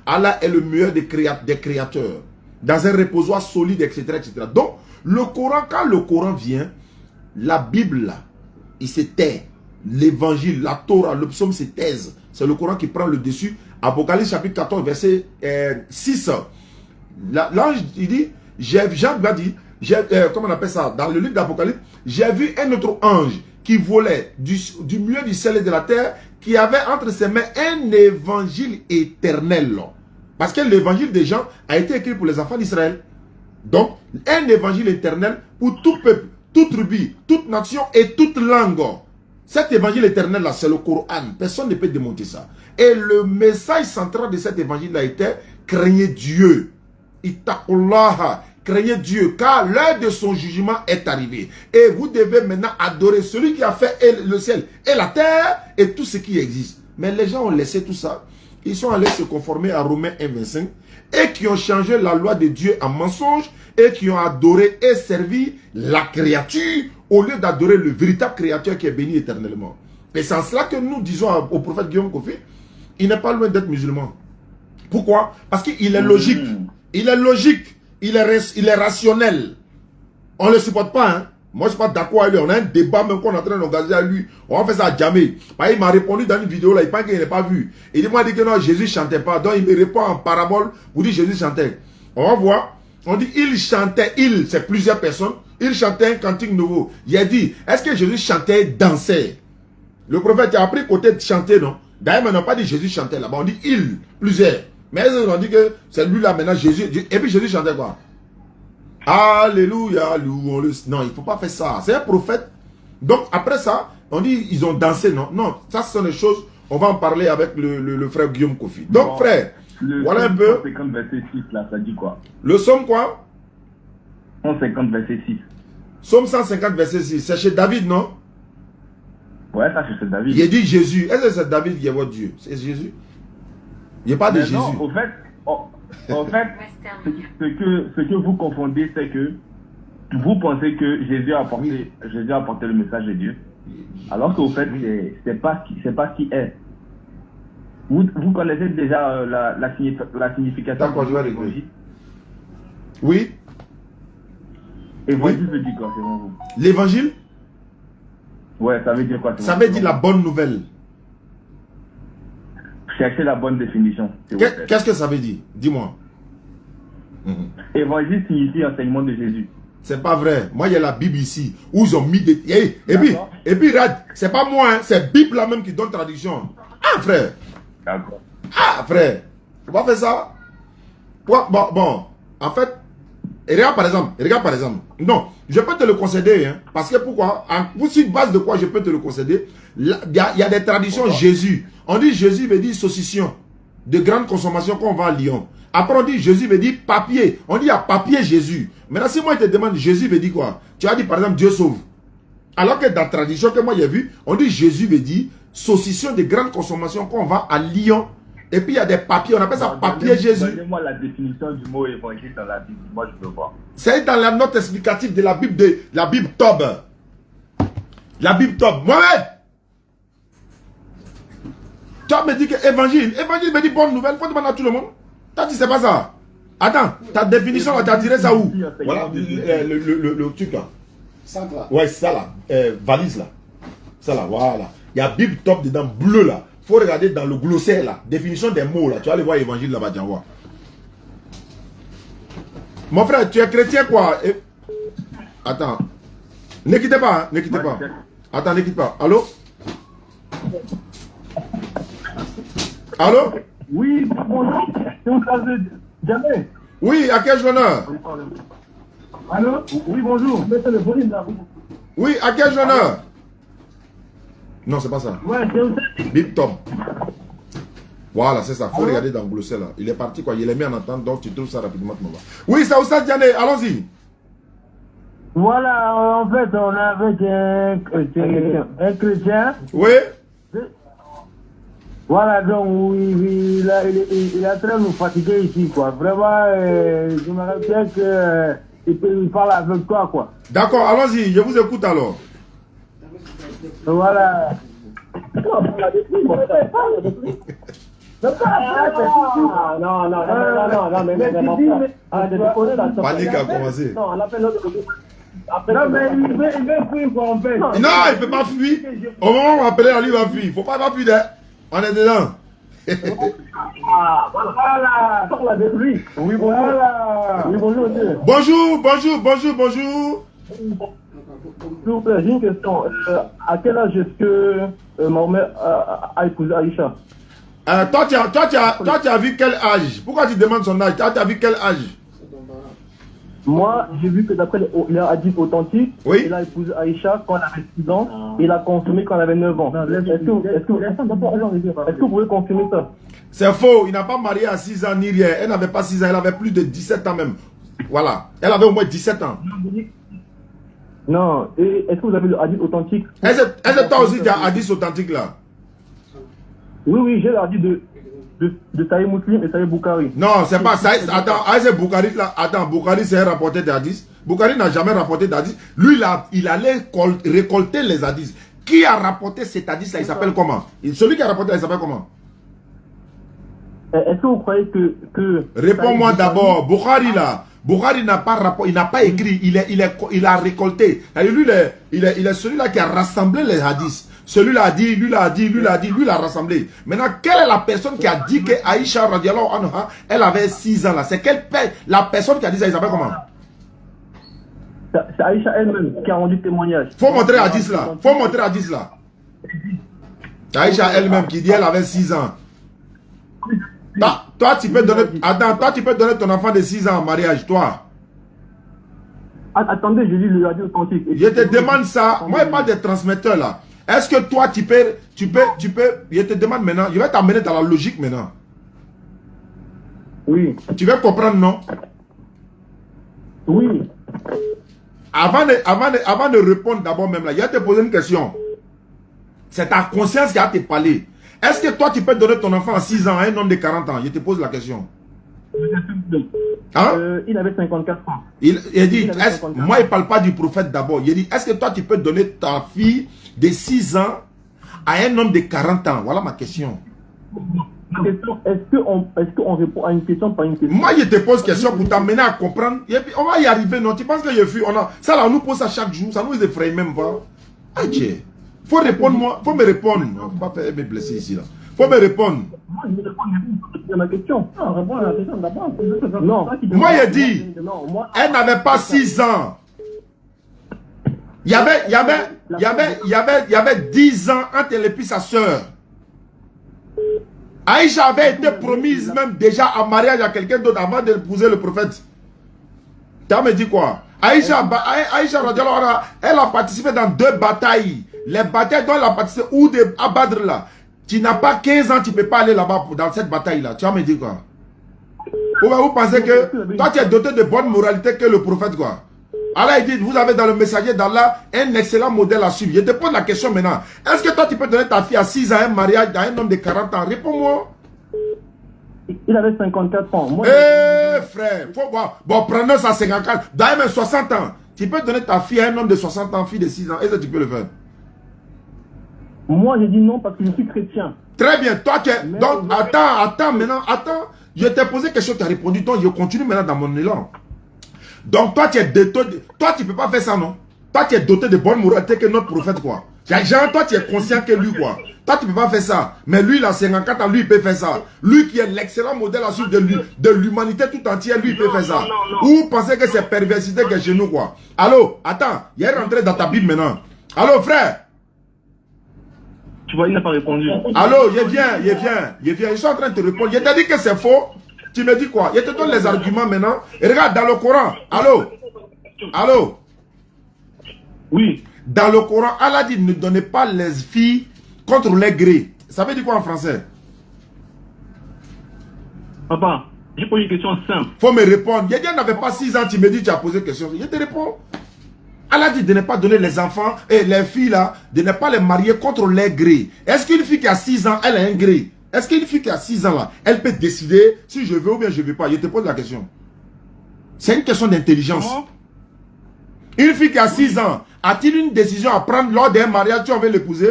Allah est le meilleur des créateurs. Dans un reposoir solide, etc., etc. Donc, le Coran, quand le Coran vient, la Bible, là, il se tait. L'évangile, la Torah, le psaume se taisent. C'est le Coran qui prend le dessus. Apocalypse chapitre 14, verset 6. L'ange, il dit, Jean va dire, comment on appelle ça, dans le livre d'Apocalypse, j'ai vu un autre ange qui volait du milieu du ciel et de la terre, qui avait entre ses mains un évangile éternel. Parce que l'évangile des gens a été écrit pour les enfants d'Israël. Donc, un évangile éternel pour tout peuple, toute tribu, toute nation et toute langue. Cet évangile éternel-là, c'est le Coran. Personne ne peut démonter ça. Et le message central de cet évangile-là était craignez Dieu. Ittaqullah. Craignez Dieu, car l'heure de son jugement est arrivée. Et vous devez maintenant adorer celui qui a fait le ciel et la terre et tout ce qui existe. Mais les gens ont laissé tout ça. Ils sont allés se conformer à Romains 1,25 et qui ont changé la loi de Dieu en mensonge et qui ont adoré et servi la créature au lieu d'adorer le véritable créateur qui est béni éternellement. Et c'est en cela que nous disons au prophète Guillaume Kofi, il n'est pas loin d'être musulman. Pourquoi? Parce qu'il est logique. Il est logique. Il est rationnel. On ne le supporte pas. Hein? Moi, je ne suis pas d'accord avec lui. On a un débat même qu'on est en train d'engager à lui. On va faire ça à jamais. Il m'a répondu dans une vidéo là. Il pense qu'il n'a pas vu. Il m'a dit que non, Jésus ne chantait pas. Donc, il me répond en parabole. Vous dites Jésus chantait. On va voir. On dit il chantait. Il, c'est plusieurs personnes. Il chantait un cantique nouveau. Il a dit, est-ce que Jésus chantait, dansait? Le prophète a appris côté de chanter, non? D'ailleurs, on n'a pas dit Jésus chantait là-bas. On dit il, plusieurs. Mais ils ont dit que c'est lui là maintenant, Jésus. Et puis Jésus chantait quoi? Alléluia, louons le. Non, il ne faut pas faire ça. C'est un prophète. Donc après ça, on dit ils ont dansé. Non, non, ça ce sont des choses. On va en parler avec le frère Guillaume Kofi. Donc bon, frère, voilà un peu. 150 verset 6 là, ça dit quoi? Le psaume quoi? 150 verset 6. Psaume 150 verset 6. C'est chez David, non? Ouais, ça c'est chez David. Il dit Jésus. Est-ce que c'est David qui est votre Dieu? C'est Jésus? Il n'y a pas de Jésus. Non, au fait, ce que vous confondez, c'est que vous pensez que Jésus a apporté le message de Dieu, alors qu'au fait, c'est pas ce qui est. Vous connaissez déjà la signification de l'évangile? Oui. Évangile veut dire quoi, selon vous? L'évangile? Ouais, ça veut dire quoi? Ça veut dire la bonne nouvelle. Cherchez la bonne définition. Qu'est-ce que ça veut dire? Dis-moi. Évangile signifie enseignement de Jésus. C'est pas vrai. Moi, il y a la Bible ici où ils ont mis des. Et puis, c'est pas moi, hein, c'est Bible là même qui donne traduction. Ah, frère. D'accord. Ah, frère. Faut pas faire ça. Bon, en fait, regarde par exemple. Non, je peux te le concéder. Hein, parce que pourquoi? Sur base de quoi je peux te le concéder? Il y a des traditions. Pourquoi? Jésus. On dit Jésus veut dire saucisson de grande consommation qu'on vend à Lyon. Après on dit Jésus veut dire papier. On dit il y a papier Jésus. Maintenant si moi je te demande Jésus veut dire quoi? Tu as dit par exemple Dieu sauve. Alors que dans la tradition que moi j'ai vu, on dit Jésus veut dire saucisson de grande consommation qu'on vend à Lyon. Et puis il y a des papiers, on appelle ça papier Jésus. Donnez-moi la définition du mot évangile dans la Bible. Moi je veux voir. C'est dans la note explicative de la Bible Tob. La Bible Tob. Mohamed! Tu me dis que évangile me dit bonne nouvelle, il faut demander à tout le monde. Tu as dit c'est pas ça. Attends, ta définition, tu as tiré ça où? Voilà, le truc là. Ça là. Ouais, ça là. Valise là. Ça là, voilà. Il y a Bible Top dedans, bleu là. faut regarder dans le glossaire là. Définition des mots là. Tu vas aller voir l'évangile là-bas, tu vas voir. Mon frère, tu es chrétien quoi? Attends. Ne quittez pas, hein, ne quittez pas. Attends, ne quitte pas. Allô? Allô? Oui, bonjour. C'est un cas de Jamais. Oui, à quel honneur? Allô? Oui, bonjour. Mettez le volume là. Oui, à quel honneur? Non, c'est pas ça. Ouais, c'est un Bip Tom. Voilà, c'est ça. Faut regarder dans le glossaire là. Il est parti quoi. Il est mis en attente, donc tu trouves ça rapidement. Oui, c'est Oustaz Diané. Allons-y. Voilà, en fait, on est avec un chrétien. Oui. Voilà, donc il a très nous fatigué ici, quoi. Vraiment, je me rappelle qu'il parle avec toi, quoi. D'accord, allons-y, je vous écoute alors. Voilà. Non, Panique a commencé. Non, mais il veut fuir, quoi, en fait. Non, il ne peut pas fuir. Au moment où on va appeler, lui va fuir. Il ne faut pas fuir. On est dedans. Voilà. Sors la de lui. Oui, voilà. Oui, bonjour. Bonjour. S'il vous plaît, j'ai une question. À quel âge est-ce que Mahomet a épousé Aïcha? Toi, tu as vu quel âge? Pourquoi tu demandes son âge? Toi, tu as vu quel âge? Moi, j'ai vu que d'après les hadiths authentiques, oui, il a épousé Aïcha quand elle avait 6 ans et il a consommé quand elle avait 9 ans. Est-ce que vous pouvez confirmer ça? C'est faux. Il n'a pas marié à 6 ans ni rien. Elle n'avait pas 6 ans. Elle avait plus de 17 ans même. Voilà. Elle avait au moins 17 ans. Non. Et est-ce que vous avez le hadith authentique? Est-ce que toi aussi tu as hadith authentique là? Oui, j'ai le hadith de Sahih Muslim et Sahih Bukhari. Non, c'est pas ça. Attends, c'est Bukhari là. Attends, Bukhari c'est un rapporteur d'hadith. Bukhari n'a jamais rapporté d'hadith. Lui, il allait récolter les hadiths. Qui a rapporté cet hadith là? Il s'appelle comment? Celui qui a rapporté, il s'appelle comment? Est-ce que vous croyez que réponds-moi d'abord. Bukhari là. Bukhari n'a pas rapport, il n'a pas écrit, il a récolté. Lui, il est celui-là qui a rassemblé les hadiths. Celui-là a dit, lui l'a rassemblé. Maintenant, quelle est la personne qui a dit que Aïcha radiallahu anha, elle avait 6 ans là? C'est la personne qui a dit ça, il s'appelle comment? C'est Aïcha elle-même qui a rendu témoignage. Faut montrer hadith là. Aïcha elle-même qui dit elle avait 6 ans. Toi, tu peux donner ton enfant de 6 ans en mariage, toi. Attendez, je lis le hadith authentique. Je te demande ça. Moi, je parle des transmetteurs là. Est-ce que toi, tu peux, je te demande maintenant, je vais t'amener dans la logique maintenant. Oui. Tu veux comprendre, non? Oui. Avant de répondre d'abord même là, je vais te poser une question. C'est ta conscience qui a te parlé. Est-ce que toi, tu peux donner ton enfant à 6 ans à un homme de 40 ans? Je te pose la question. Hein? Il avait 54 ans. Il dit, moi, il ne parle pas du prophète d'abord. Il dit, est-ce que toi, tu peux donner ta fille de 6 ans à un homme de 40 ans? Voilà ma question. Est-ce qu'on répond à une question par une question? Moi, je te pose question pour t'amener à comprendre. Et puis, on va y arriver, non? Tu penses que je fuis? Ça, là, on nous pose ça chaque jour. Ça nous effraie même pas. Adieu. Faut répondre, moi. Faut me répondre. Faut pas faire me blesser ici, là. Faut me répondre. Moi, je vais répondre à ma question. Non, répondre à la question d'abord. Non. Moi, il dit, elle n'avait pas 6 ans. Il y avait 10 ans entre elle et puis sa soeur. Aïcha avait été promise même déjà en mariage à quelqu'un d'autre avant d'épouser le prophète. Tu me dit quoi? Aïcha, elle a participé dans 2 batailles. Les batailles dont elle a participé, ou à Badr là. Tu n'as pas 15 ans, tu ne peux pas aller là-bas dans cette bataille-là. Tu vas me dire quoi? Ou vous pensez que toi, tu es doté de bonne moralité que le prophète, quoi? Allah, il dit, vous avez dans le messager d'Allah un excellent modèle à suivre. Je te pose la question maintenant. Est-ce que toi, tu peux donner ta fille à 6 ans à un mariage d'un homme de 40 ans? Réponds-moi. Il avait 54 ans. Frère, faut voir. Bon, prenons ça 54. D'ailleurs, même 60 ans. Tu peux donner ta fille à un homme de 60 ans, fille de 6 ans. Est-ce que tu peux le faire? Moi, j'ai dit non parce que je suis chrétien. Très bien. Toi, tu es... Donc, attends, maintenant, attends. Je t'ai posé quelque chose, tu as répondu. Donc, je continue maintenant dans mon élan. Donc, toi, tu es doté... Toi, tu ne peux pas faire ça, non? Toi, tu es doté de bonne moralité que notre prophète, quoi. Genre, toi, tu es conscient que lui, quoi. Toi, tu ne peux pas faire ça. Mais lui, il a 54 ans, lui, il peut faire ça. Lui qui est l'excellent modèle à suivre de l'humanité tout entière, lui, il peut faire ça. Ou vous pensez que c'est perversité qui est chez nous, quoi. Allô, attends, il est rentré dans ta Bible maintenant. Allô, frère. Tu vois, il n'a pas répondu. Allô, il vient. Ils sont en train de te répondre. Je t'ai dit que c'est faux. Tu me dis quoi? Je te donne les arguments maintenant. Et regarde, dans le Coran. Allô. Oui. Dans le Coran, Allah dit ne donnez pas les filles contre les gré. Ça veut dire quoi en français? Papa, j'ai posé une question simple. Faut me répondre. Il y a dit, n'avait pas 6 ans, tu me dis, tu as posé une question. Je te réponds. Allah dit de ne pas donner les enfants et les filles là, de ne pas les marier contre les gré. Est-ce qu'une fille qui a 6 ans, elle a un gré? Est-ce qu'une fille qui a 6 ans là, elle peut décider si je veux ou bien je ne veux pas? Je te pose la question. C'est une question d'intelligence. Une fille qui a 6 ans, a-t-il une décision à prendre lors d'un mariage, tu veux l'épouser?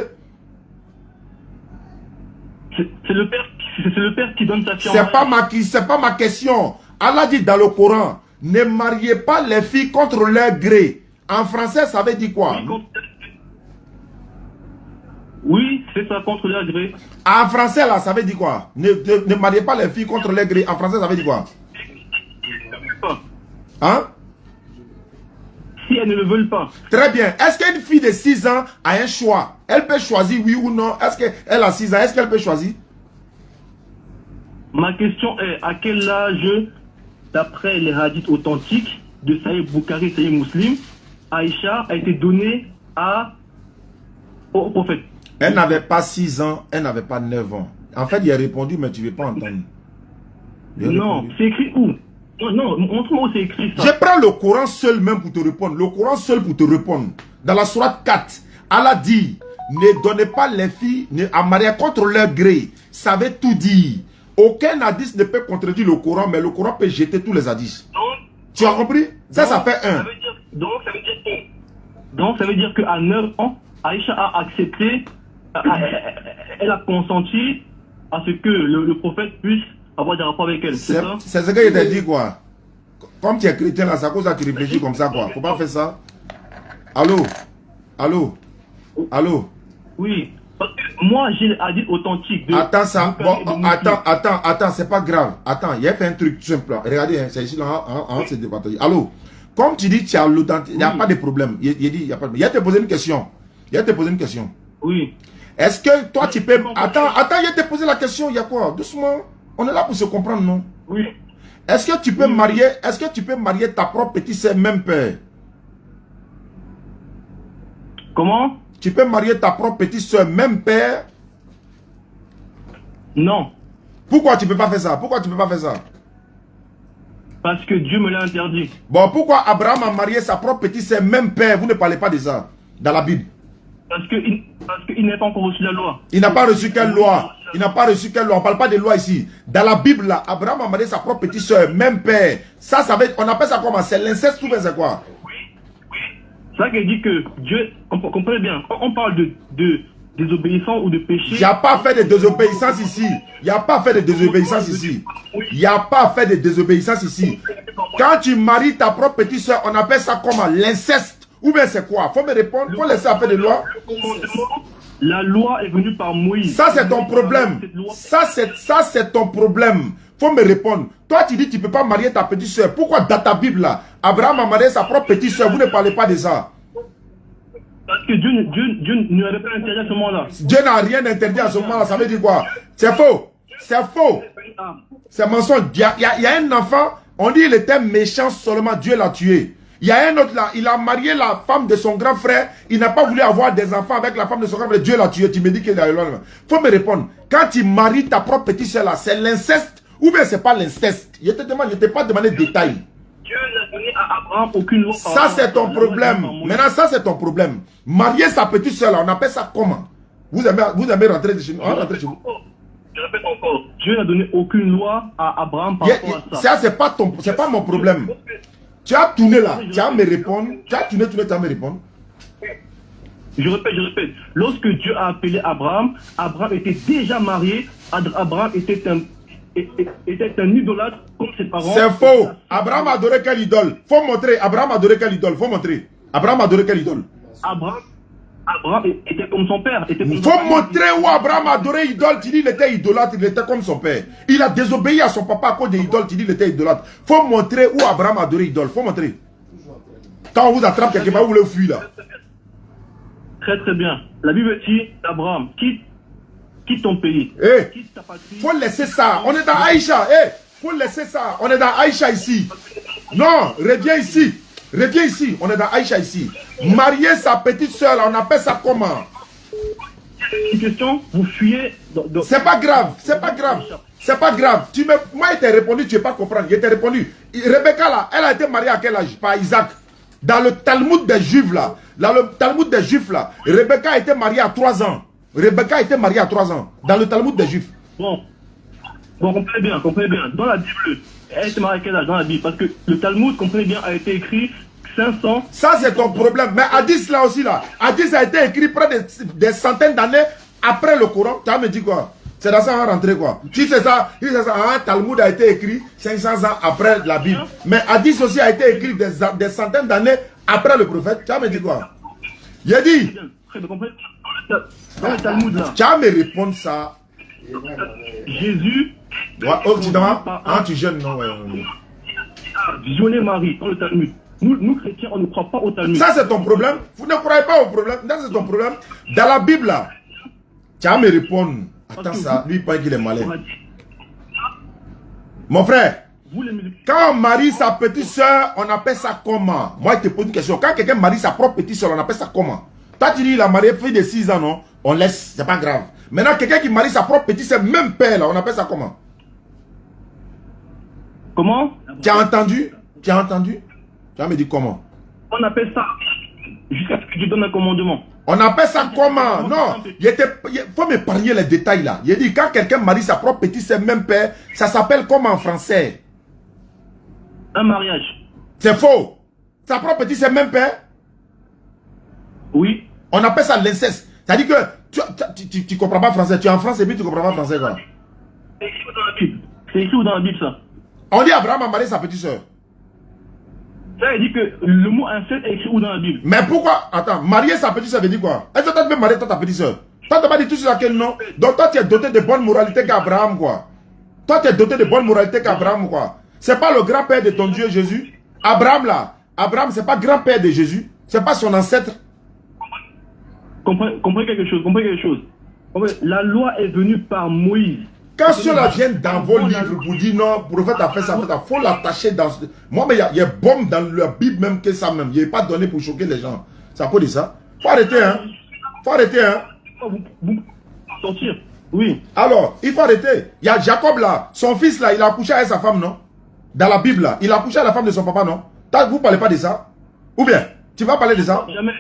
C'est le père qui donne sa fille en mariage. C'est pas ma question. Allah dit dans le Coran, ne mariez pas les filles contre leur gré. En français, ça veut dire quoi? Oui, c'est ça, contre leur gré. En français, là, ça veut dire quoi? Ne mariez pas les filles contre leur gré. En français, ça veut dire quoi? Hein? Si elles ne le veulent pas. Très bien. Est-ce qu'une fille de 6 ans a un choix? Elle peut choisir oui ou non? Est-ce qu'elle a 6 ans? Est-ce qu'elle peut choisir? Ma question est, à quel âge, d'après les hadiths authentiques de Sahih Bukhari, Sahih Muslim, Aïcha a été donnée au prophète? Elle n'avait pas 6 ans, elle n'avait pas 9 ans. En fait, il a répondu, mais tu ne veux pas entendre. Non, c'est écrit où? Non, montre-moi où c'est écrit ça. Je prends le Coran seul même pour te répondre. Le Coran seul pour te répondre. Dans la sourate 4, Allah dit, ne donnez pas les filles à marier contre leur gré. Ça veut tout dire. Aucun hadith ne peut contredire le Coran, mais le Coran peut jeter tous les hadiths. Tu as compris? Ça fait un. Donc ça veut dire qu'à 9 ans, Aïcha a accepté, elle a consenti à ce que le prophète puisse avoir des rapports avec elle. C'est ça? C'est ce que je t'ai dit, quoi. Comme tu es chrétien là, c'est à cause que tu réfléchis comme ça, quoi. Faut pas faire ça. Allô. Oui. Parce que moi, j'ai un hadith authentique. Attends ça. Bon, attends, c'est pas grave. Attends, il y a fait un truc simple. Regardez, hein, c'est ici là, c'est départagé. Allô. Comme tu dis, tu as l'authentique, il n'y a pas de problème. Il dit, il a te posé une question. Oui. Est-ce que toi, tu peux... Attends, il a te posé la question, il y a quoi? Doucement. On est là pour se comprendre, non? Oui. Est-ce que tu peux marier ta propre petite sœur, même père? Comment? Tu peux marier ta propre petite sœur, même père? Non. Pourquoi tu ne peux pas faire ça? Parce que Dieu me l'a interdit. Bon, pourquoi Abraham a marié sa propre petite sœur, même père? Vous ne parlez pas de ça dans la Bible. Parce qu'il n'a pas encore reçu la loi. Il n'a pas reçu quelle loi? On ne parle pas de loi ici. Dans la Bible, là, Abraham a marié sa propre petite soeur, même père. Ça veut, on appelle ça comment? C'est l'inceste ou bien c'est quoi? Oui. C'est ça qui dit que Dieu, comprenez bien, quand on parle de désobéissance ou de péché. Il n'y a pas fait de désobéissance ici. Quand tu maries ta propre petite soeur, on appelle ça comment? L'inceste. Ou bien c'est quoi? Faut me répondre, faut laisser faire des lois. La loi est venue par Moïse. Ça c'est ton problème. Ça c'est ton problème. Faut me répondre. Toi tu dis tu ne peux pas marier ta petite soeur. Pourquoi dans ta Bible là, Abraham a marié sa propre petite soeur? Vous ne parlez pas de ça. Parce que Dieu ne l'avait pas interdit à ce moment-là. Dieu n'a rien interdit à ce moment-là. Ça veut dire quoi? C'est faux. C'est mensonge. Il y a un enfant, on dit il était méchant seulement, Dieu l'a tué. Il y a un autre là, il a marié la femme de son grand frère, il n'a pas voulu avoir des enfants avec la femme de son grand frère, Dieu l'a tué. Tu me dis qu'il est loin. Faut me répondre. Quand tu maries ta propre petite soeur là, c'est l'inceste ou bien c'est pas l'inceste? Je t'ai pas demandé de détails. Dieu n'a donné à Abraham aucune loi. Ça c'est ton problème. Maintenant ça c'est ton problème. Marier sa petite soeur là, on appelle ça comment? Vous aimez rentrer de chez nous? Je répète encore, Dieu n'a donné aucune loi à Abraham par rapport à ça. Ça c'est pas mon problème. Tu as tourné là, tu as me répondre. Tu as tourné, tu as me répondre. Je répète. Lorsque Dieu a appelé Abraham, Abraham était déjà marié. Abraham était un idolâtre comme ses parents. C'est faux. Abraham adorait quelle idole? Faut montrer. Abraham adorait quelle idole? Faut montrer. Abraham adorait quelle idole? Abraham était comme son père. Il faut montrer où Abraham adorait idole. Tu dis il était idolâtre, il était comme son père. Il a désobéi à son papa à cause des idoles. Tu dis il était idolâtre. Il faut montrer où Abraham adorait idole. Il faut montrer. Quand on vous attrape quelque part, vous le fuyez là. Très très bien. La Bible dit Abraham, quitte ton pays. Quitte ta patrie. Faut laisser ça. On est dans Aïcha. Faut laisser ça. On est dans Aïcha ici. Non, reviens ici. Reviens ici. On est dans Aïcha ici. Marier sa petite soeur, on appelle ça comment? Une question, vous fuyez. C'est pas grave. C'est pas grave. C'est pas grave. Moi, il t'a répondu, tu ne veux pas comprendre. Il t'a répondu. Rebecca, là, elle a été mariée à quel âge? Par Isaac. Dans le Talmud des Juifs, là. Dans le Talmud des Juifs, là. Rebecca a été mariée à 3 ans. Rebecca a été mariée à 3 ans. Dans le Talmud des Juifs. Bon, comprenez bien. Dans la Bible, elle était mariée à quel âge dans la Bible? Parce que le Talmud, comprenez bien, a été écrit 500. Ça, c'est ton problème. Mais Hadith, là aussi, là. Hadith a été écrit près des centaines d'années après le Coran. Tu vas me dire quoi? C'est dans ça qu'on va rentrer quoi. Si c'est ça, Talmud a été écrit 500 ans après la Bible. Mais Hadith aussi a été écrit des centaines d'années après le prophète. Tu vas me dire quoi? Il a dit. Dans le Talmud là. Tu vas me répondre ça. Jésus. Tu jeûnes, non? Visionner Marie dans le Talmud. Nous chrétiens, on ne croit pas au Talmud. Ça, c'est ton problème. Vous ne croyez pas au problème. Ça, c'est ton problème. Dans la Bible là. Tu vas me répondre. Attends ça, lui il pense qu'il est malin. Mon frère, quand on marie sa petite soeur, on appelle ça comment? Moi je te pose une question. Quand quelqu'un marie sa propre petite soeur, on appelle ça comment? Toi tu dis il a marié fille de 6 ans, non? On laisse, c'est pas grave. Maintenant quelqu'un qui marie sa propre petite soeur, même père là, on appelle ça comment? Comment? Tu as entendu? Tu as entendu? Tu vas me dire comment? On appelle ça jusqu'à ce que tu donnes un commandement. On appelle ça comment? Non, il faut m'épargner les détails là. Il dit quand quelqu'un marie sa propre petite sœur, même père, ça s'appelle comment en français? Un mariage. C'est faux. Sa propre petite sœur, même père? Oui. On appelle ça l'inceste. C'est-à-dire que tu comprends pas français. Tu es en France et puis tu comprends pas français quoi. C'est écrit où dans la Bible? C'est écrit où dans la Bible ça? On dit Abraham a marié sa petite sœur. Ça il dit que le mot inceste est écrit où dans la Bible? Mais pourquoi? Attends, marier sa petite soeur veut dire quoi? Est-ce que toi tu peux marier ta petite soeur? Toi tu n'as pas dit tout sur laquelle non? Donc toi tu es doté de bonne moralité qu'Abraham quoi. Toi tu es doté de bonne moralité qu'Abraham quoi. C'est pas le grand-père de ton Dieu Jésus? Abraham là. Abraham c'est pas grand-père de Jésus? C'est pas son ancêtre? Comprenez quelque chose. La loi est venue par Moïse. Quand cela vient dans vos livres pour dire non, le prophète a fait ça, il faut l'attacher dans... Moi, mais il y a bombe dans la Bible même que ça même. Il n'est pas donné pour choquer les gens. C'est à cause de ça. Faut arrêter, hein. Faut arrêter, hein. Vous sortir. Oui. Alors, il faut arrêter. Il y a Jacob là, son fils là, il a accouché avec sa femme, non? Dans la Bible là, il a accouché à la femme de son papa, non? Vous ne parlez pas de ça? Ou bien, tu vas parler de ça? Jamais.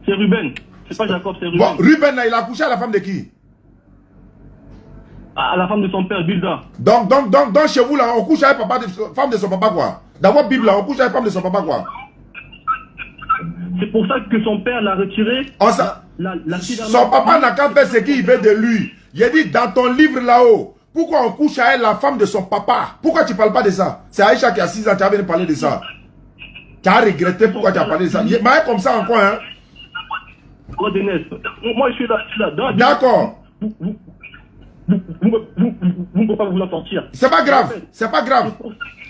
C'est Ruben. C'est pas Jacob, c'est Ruben. Bon, Ruben là, il a accouché à la femme de qui? À la femme de son père, Bilda. Donc, chez vous là, on couche avec la femme de son papa quoi? Dans votre Bible là, on couche avec la femme de son papa quoi? C'est pour ça que son père l'a retiré. Son papa n'a qu'à faire ce qu'il veut de lui. Il a dit dans ton livre là-haut, pourquoi on couche avec la femme de son papa? Pourquoi tu ne parles pas de ça? C'est Aïcha qui a 6 ans, tu as venu parler de ça. Tu as regretté pourquoi tu as parlé de ça. Mais comme ça en quoi, hein? Moi je suis là. D'accord. Vous ne pouvez pas vous la sortir. C'est pas grave. C'est pas grave.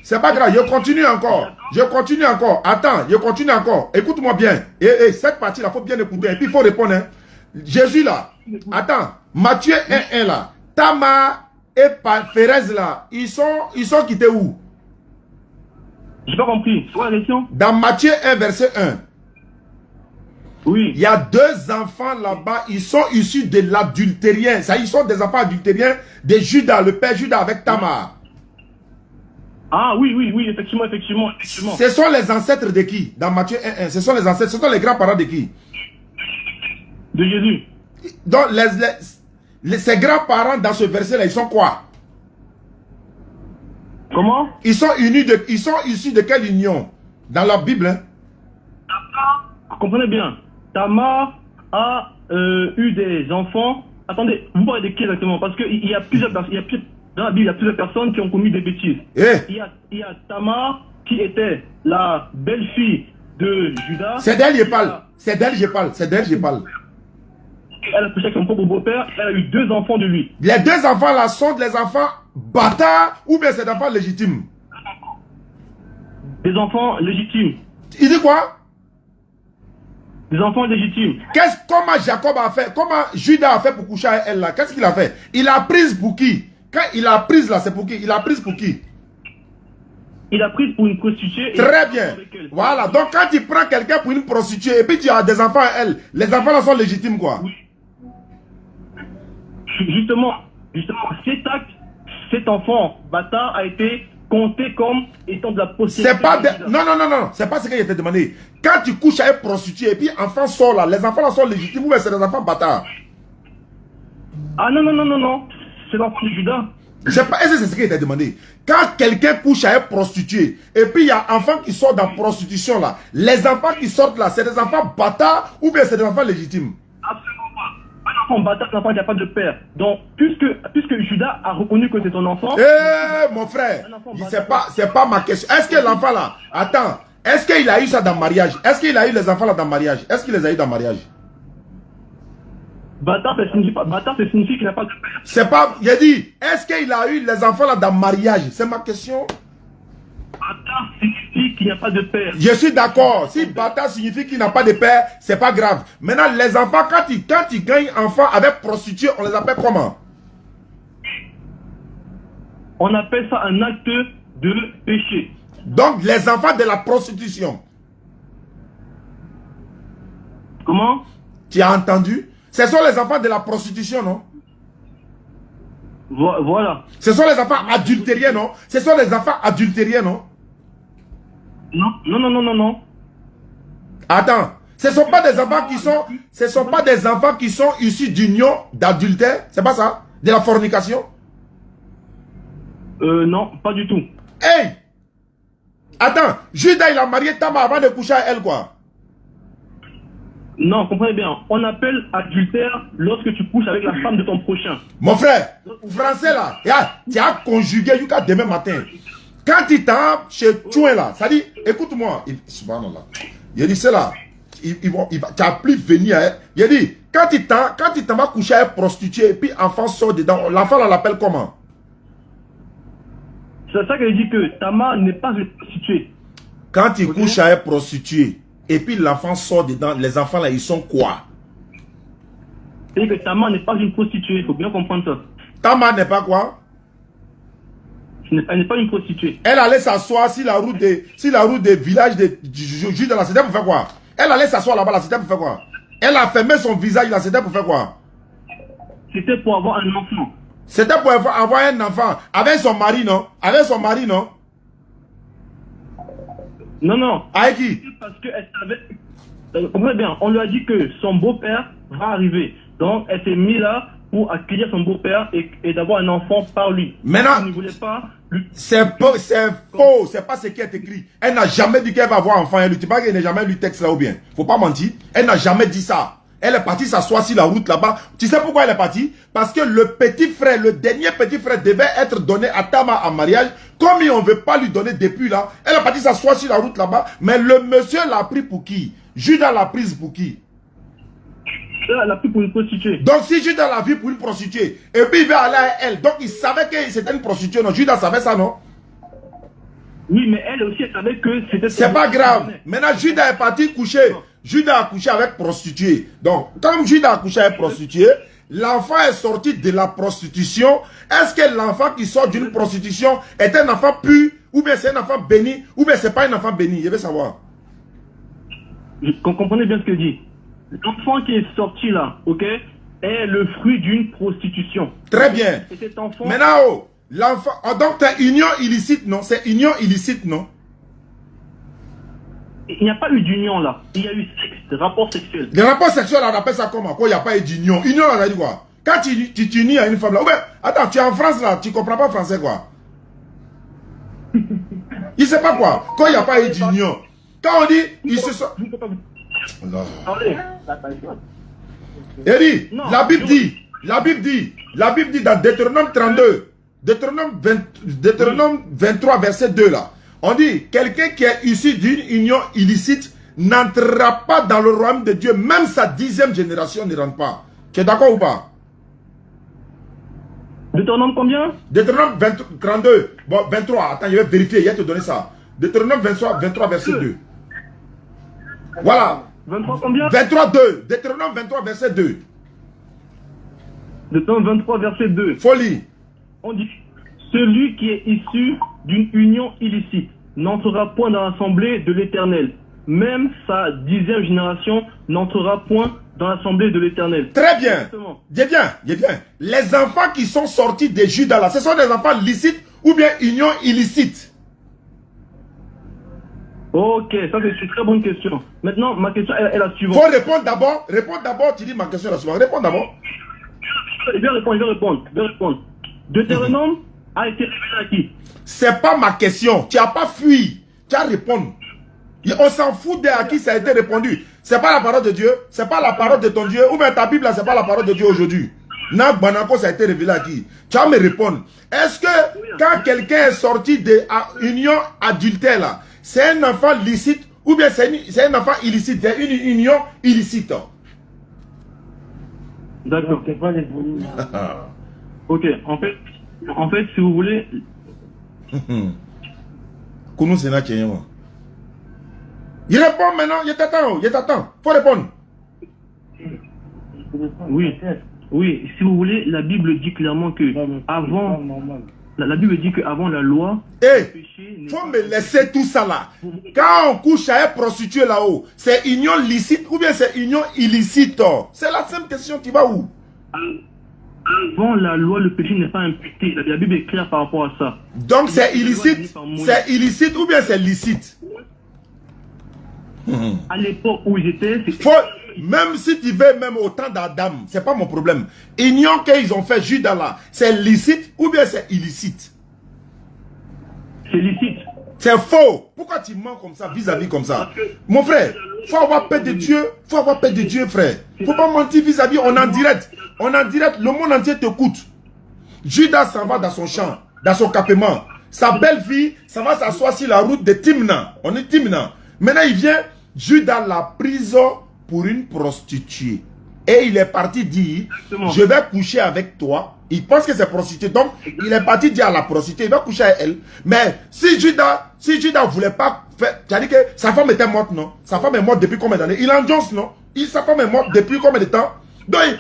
C'est pas grave. Je continue encore. Attends, je continue encore. Écoute-moi bien. Et cette partie-là, il faut bien écouter. Et puis il faut répondre. Hein. Jésus là. Attends. Matthieu 1:1 là. Tamar et Pérez là. Ils sont quittés où? J'ai pas compris. C'est quoi la question? Dans Matthieu 1, verset 1. Oui. Il y a 2 enfants là-bas, ils sont issus de l'adultérien. Ça, ils sont des enfants adultériens de Judas, le père Judas avec Tamar. Ah oui, effectivement. Ce sont les ancêtres de qui? Dans Matthieu 1:1, ce sont les ancêtres, ce sont les grands-parents de qui? De Jésus. Donc, ces grands-parents dans ce verset-là, ils sont quoi? Comment? Ils sont issus de quelle union? Dans la Bible, hein? Comprenez bien. Tamar a eu des enfants. Attendez, vous parlez de qui exactement? Parce qu'il y a plusieurs personnes. Dans la Bible, il y a plusieurs personnes qui ont commis des bêtises. Il y a Tamar qui était la belle-fille de Judas. C'est d'elle il parle. C'est d'elle je parle, c'est d'elle je parle. Elle a couché avec son propre beau-père, elle a eu 2 enfants de lui. Les 2 enfants là sont des enfants bâtards ou bien c'est des enfants légitimes? Des enfants légitimes. Il dit quoi? Des enfants légitimes. Comment Jacob a fait, comment Judas a fait pour coucher avec elle là? Qu'est-ce qu'il a fait? Il a prise pour qui? Quand il a prise là, c'est pour qui? Il a prise pour qui? Il a prise pour une prostituée. Très bien. Voilà. Donc quand tu prends quelqu'un pour une prostituée et puis tu as des enfants à elle, les enfants là sont légitimes quoi? Oui. Justement, cet acte, cet enfant bâtard a été compté comme étant de la prostitution. C'est pas non, c'est pas ce qu'il était demandé. Quand tu couches avec une prostituée et puis enfant sort là, les enfants là sont légitimes ou bien c'est des enfants bâtards? Ah non. C'est l'enfant de Judas. Je sais pas, est-ce que c'est ce qui était demandé? Quand quelqu'un couche avec une prostituée et puis il y a un enfant qui sort dans la prostitution là, les enfants qui sortent là, c'est des enfants bâtards ou bien c'est des enfants légitimes? Absolument pas. Un enfant bâtard, un enfant qui n'a pas de père. Donc, puisque Judas a reconnu que c'est son enfant... Mon frère, c'est pas ma question. Est-ce que l'enfant là, attends, est-ce qu'il a eu ça dans le mariage? Est-ce qu'il a eu les enfants là dans le mariage? Est-ce qu'il les a eu dans le mariage? Bâtard, ça signifie qu'il n'a pas de père. C'est pas, il a dit, est-ce qu'il a eu les enfants là dans le mariage? C'est ma question. Bâtard signifie qu'il n'y a pas de père. Je suis d'accord. Si bâtard signifie qu'il n'a pas de père, c'est pas grave. Maintenant, les enfants, quand ils gagnent enfants avec prostituée, on les appelle comment? On appelle ça un acte de péché. Donc, les enfants de la prostitution. Comment? Tu as entendu? Ce sont les enfants de la prostitution, non? Voilà. Ce sont les enfants adultériens, non? Ce sont les enfants adultériens, non? Non. Attends, ce ne sont pas des enfants qui sont issus d'union d'adultère, c'est pas ça? De la fornication? Non, pas du tout. Hey! Attends, Judas il a marié Tamar avant de coucher avec elle quoi? Non, comprenez bien, on appelle adultère lorsque tu couches avec la femme de ton prochain. Mon frère, français là, tu as conjugué jusqu'à demain matin. Quand tu t'en chez Chouin là, ça dit, écoute-moi, subhanallah, il dit c'est là, tu n'as plus venir. Il dit, quand tu t'en vas coucher avec prostituée et puis enfant sort dedans, l'enfant là l'appelle comment? C'est ça qu'elle dit que Tamar n'est pas une prostituée. Quand tu couches avec prostituée et puis l'enfant sort dedans, les enfants là ils sont quoi? C'est que Tamar n'est pas une prostituée, il faut bien comprendre ça. Tamar n'est pas quoi? Elle n'est pas une prostituée. Elle allait s'asseoir sur la route des villages du Judas là, c'était pour faire quoi? Elle allait s'asseoir là-bas là, c'était pour faire quoi? Elle a fermé son visage là, c'était pour faire quoi? C'était pour avoir un enfant. C'était pour avoir un enfant. Avec son mari, non? Avec son mari, non? Non. Avec qui? Parce qu'elle savait... comprenez bien, on lui a dit que son beau-père va arriver. Donc, elle s'est mise là pour accueillir son beau-père et d'avoir un enfant par lui. Maintenant, elle ne voulait pas... c'est faux, c'est pas ce qui est écrit. Elle n'a jamais dit qu'elle va avoir un enfant. Elle n'a jamais lu le texte là ou bien. Faut pas mentir. Elle n'a jamais dit ça. Elle est partie s'asseoir sur la route là-bas. Tu sais pourquoi elle est partie? Parce que le petit frère, le dernier petit frère devait être donné à Tamar en mariage. Comme on ne veut pas lui donner depuis là, elle est partie s'asseoir sur la route là-bas. Mais le monsieur l'a pris pour qui? Judas l'a prise pour qui? Elle l'a pris pour une prostituée. Donc si Judas l'a pris pour une prostituée, et puis il va aller à elle, donc il savait que c'était une prostituée, non? Judas savait ça, non? Oui, mais elle aussi, elle savait que c'était... C'est pas grave. Maintenant, Judas est parti coucher. Judas a couché avec prostituée. Donc, comme Judas a couché avec prostituée, l'enfant est sorti de la prostitution. Est-ce que l'enfant qui sort d'une prostitution est un enfant pur, ou bien c'est un enfant béni, ou bien c'est pas un enfant béni? Je veux savoir. Vous comprenez bien ce que dit. L'enfant qui est sorti là, ok, est le fruit d'une prostitution. Très bien. Et cet enfant... Maintenant, l'enfant... Oh, donc, c'est union illicite, non? C'est union illicite, non? Il n'y a pas eu d'union là. Il y a eu sexe, rapport sexuel. Les rapports sexuels, on appelle ça comment? Quoi, il n'y a pas eu d'union. Union, on a dit quoi? Quand tu t'unis à une femme là, ouais, attends, tu es en France là, tu comprends pas français quoi? Il sait pas quoi? Quand il n'y a pas eu d'union. Quand on dit, il se sont... Il dit, la Bible dit dans Deutéronome 32, Deutéronome 23 verset 2 là, on dit, quelqu'un qui est issu d'une union illicite n'entrera pas dans le royaume de Dieu. Même sa 10e génération ne rentre pas. Tu es d'accord ou pas? Deutéronome combien? Deutéronome 32. Bon, 23. Attends, je vais vérifier. Il va te donner ça. Deutéronome 23 verset 2. Voilà. 23 combien? 23, 2. Deutéronome 23, verset 2. Deutéronome 23, verset 2. Folie. On dit, celui qui est issu d'une union illicite n'entrera point dans l'assemblée de l'Éternel. Même sa 10e génération n'entrera point dans l'assemblée de l'Éternel. Très bien. J'ai bien. Les enfants qui sont sortis de Juda là, ce sont des enfants licites ou bien union illicite? Ok, ça c'est une très bonne question. Maintenant, ma question est la suivante. Faut répondre d'abord. Tu dis ma question est la suivante. Réponds d'abord. Je vais répondre. Deutéronome a été révélé à qui? C'est pas ma question. Tu n'as pas fui. Tu as répondu. On s'en fout de à qui ça a été répondu. C'est pas la parole de Dieu. C'est pas la parole de ton Dieu. Ou bien ta Bible là, c'est pas la parole de Dieu aujourd'hui. Nak Banako, ça a été révélé à qui? Tu vas me répondre. Est-ce que quand quelqu'un est sorti de union adultère là, c'est un enfant licite ou bien c'est un enfant illicite? C'est une union illicite. D'accord. Ok, en fait, si vous voulez... Il répond maintenant, il t'attend. Faut répondre. Oui, si vous voulez, la Bible dit clairement que avant... La Bible dit qu'avant la loi... faut me laisser tout ça là. Quand on couche à un prostitué là-haut, c'est union licite ou bien c'est union illicite? C'est la simple question, tu vas où? Avant la loi, le péché n'est pas imputé. La Bible est claire par rapport à ça. Donc c'est illicite? C'est illicite ou bien c'est licite? À l'époque où ils étaient... Même si tu veux, même au temps d'Adam, c'est pas mon problème. Union qu'ils ont fait Judas là, c'est licite ou bien c'est illicite? C'est licite. C'est faux. Pourquoi tu mens comme ça, vis-à-vis comme ça? Mon frère, faut avoir peur de Dieu. Faut avoir peur de Dieu, frère. Faut pas mentir vis-à-vis. On est en direct. Le monde entier t'écoute. Judas s'en va dans son champ, dans son campement. Sa belle-fille, ça va s'asseoir sur la route de Timna. On est Timna. Maintenant, il vient, Judas l'a prise pour une prostituée. Et il est parti dire, je vais coucher avec toi. Il pense que c'est prostituée. Donc, il est parti dire à la prostituée, il va coucher avec elle. Mais si Judas ne voulait pas faire, c'est-à-dire que sa femme était morte, non? Sa femme est morte depuis combien d'années? Il enjonce, non? Sa femme est morte depuis combien de temps? Donc,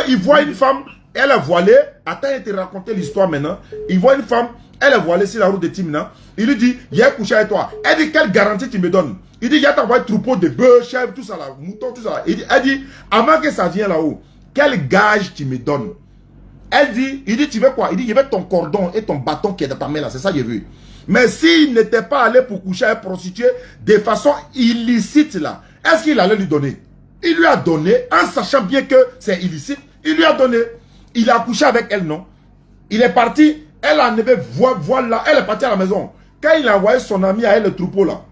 il voit une femme, elle est voilée. Attends, il te raconter l'histoire maintenant. Il voit une femme, elle est voilée sur la route de Timna. Il lui dit, il a couché avec toi. Elle dit, quelle garantie tu me donnes? Il dit, il y a t'envoyé troupeau de bœufs, chèvres, tout ça là, moutons, tout ça là. Elle dit, avant que ça vienne là-haut, quel gage tu me donnes? Il dit, tu veux quoi? Il dit, je veux ton cordon et ton bâton qui est dans ta main là, c'est ça que je veux. Mais s'il n'était pas allé pour coucher avec une prostituée de façon illicite là, est-ce qu'il allait lui donner? Il lui a donné, en sachant bien que c'est illicite, il lui a donné. Il a couché avec elle, non? Il est parti, elle a enlevé, voilà, elle est partie à la maison. Quand il a envoyé son ami à elle, le troupeau là,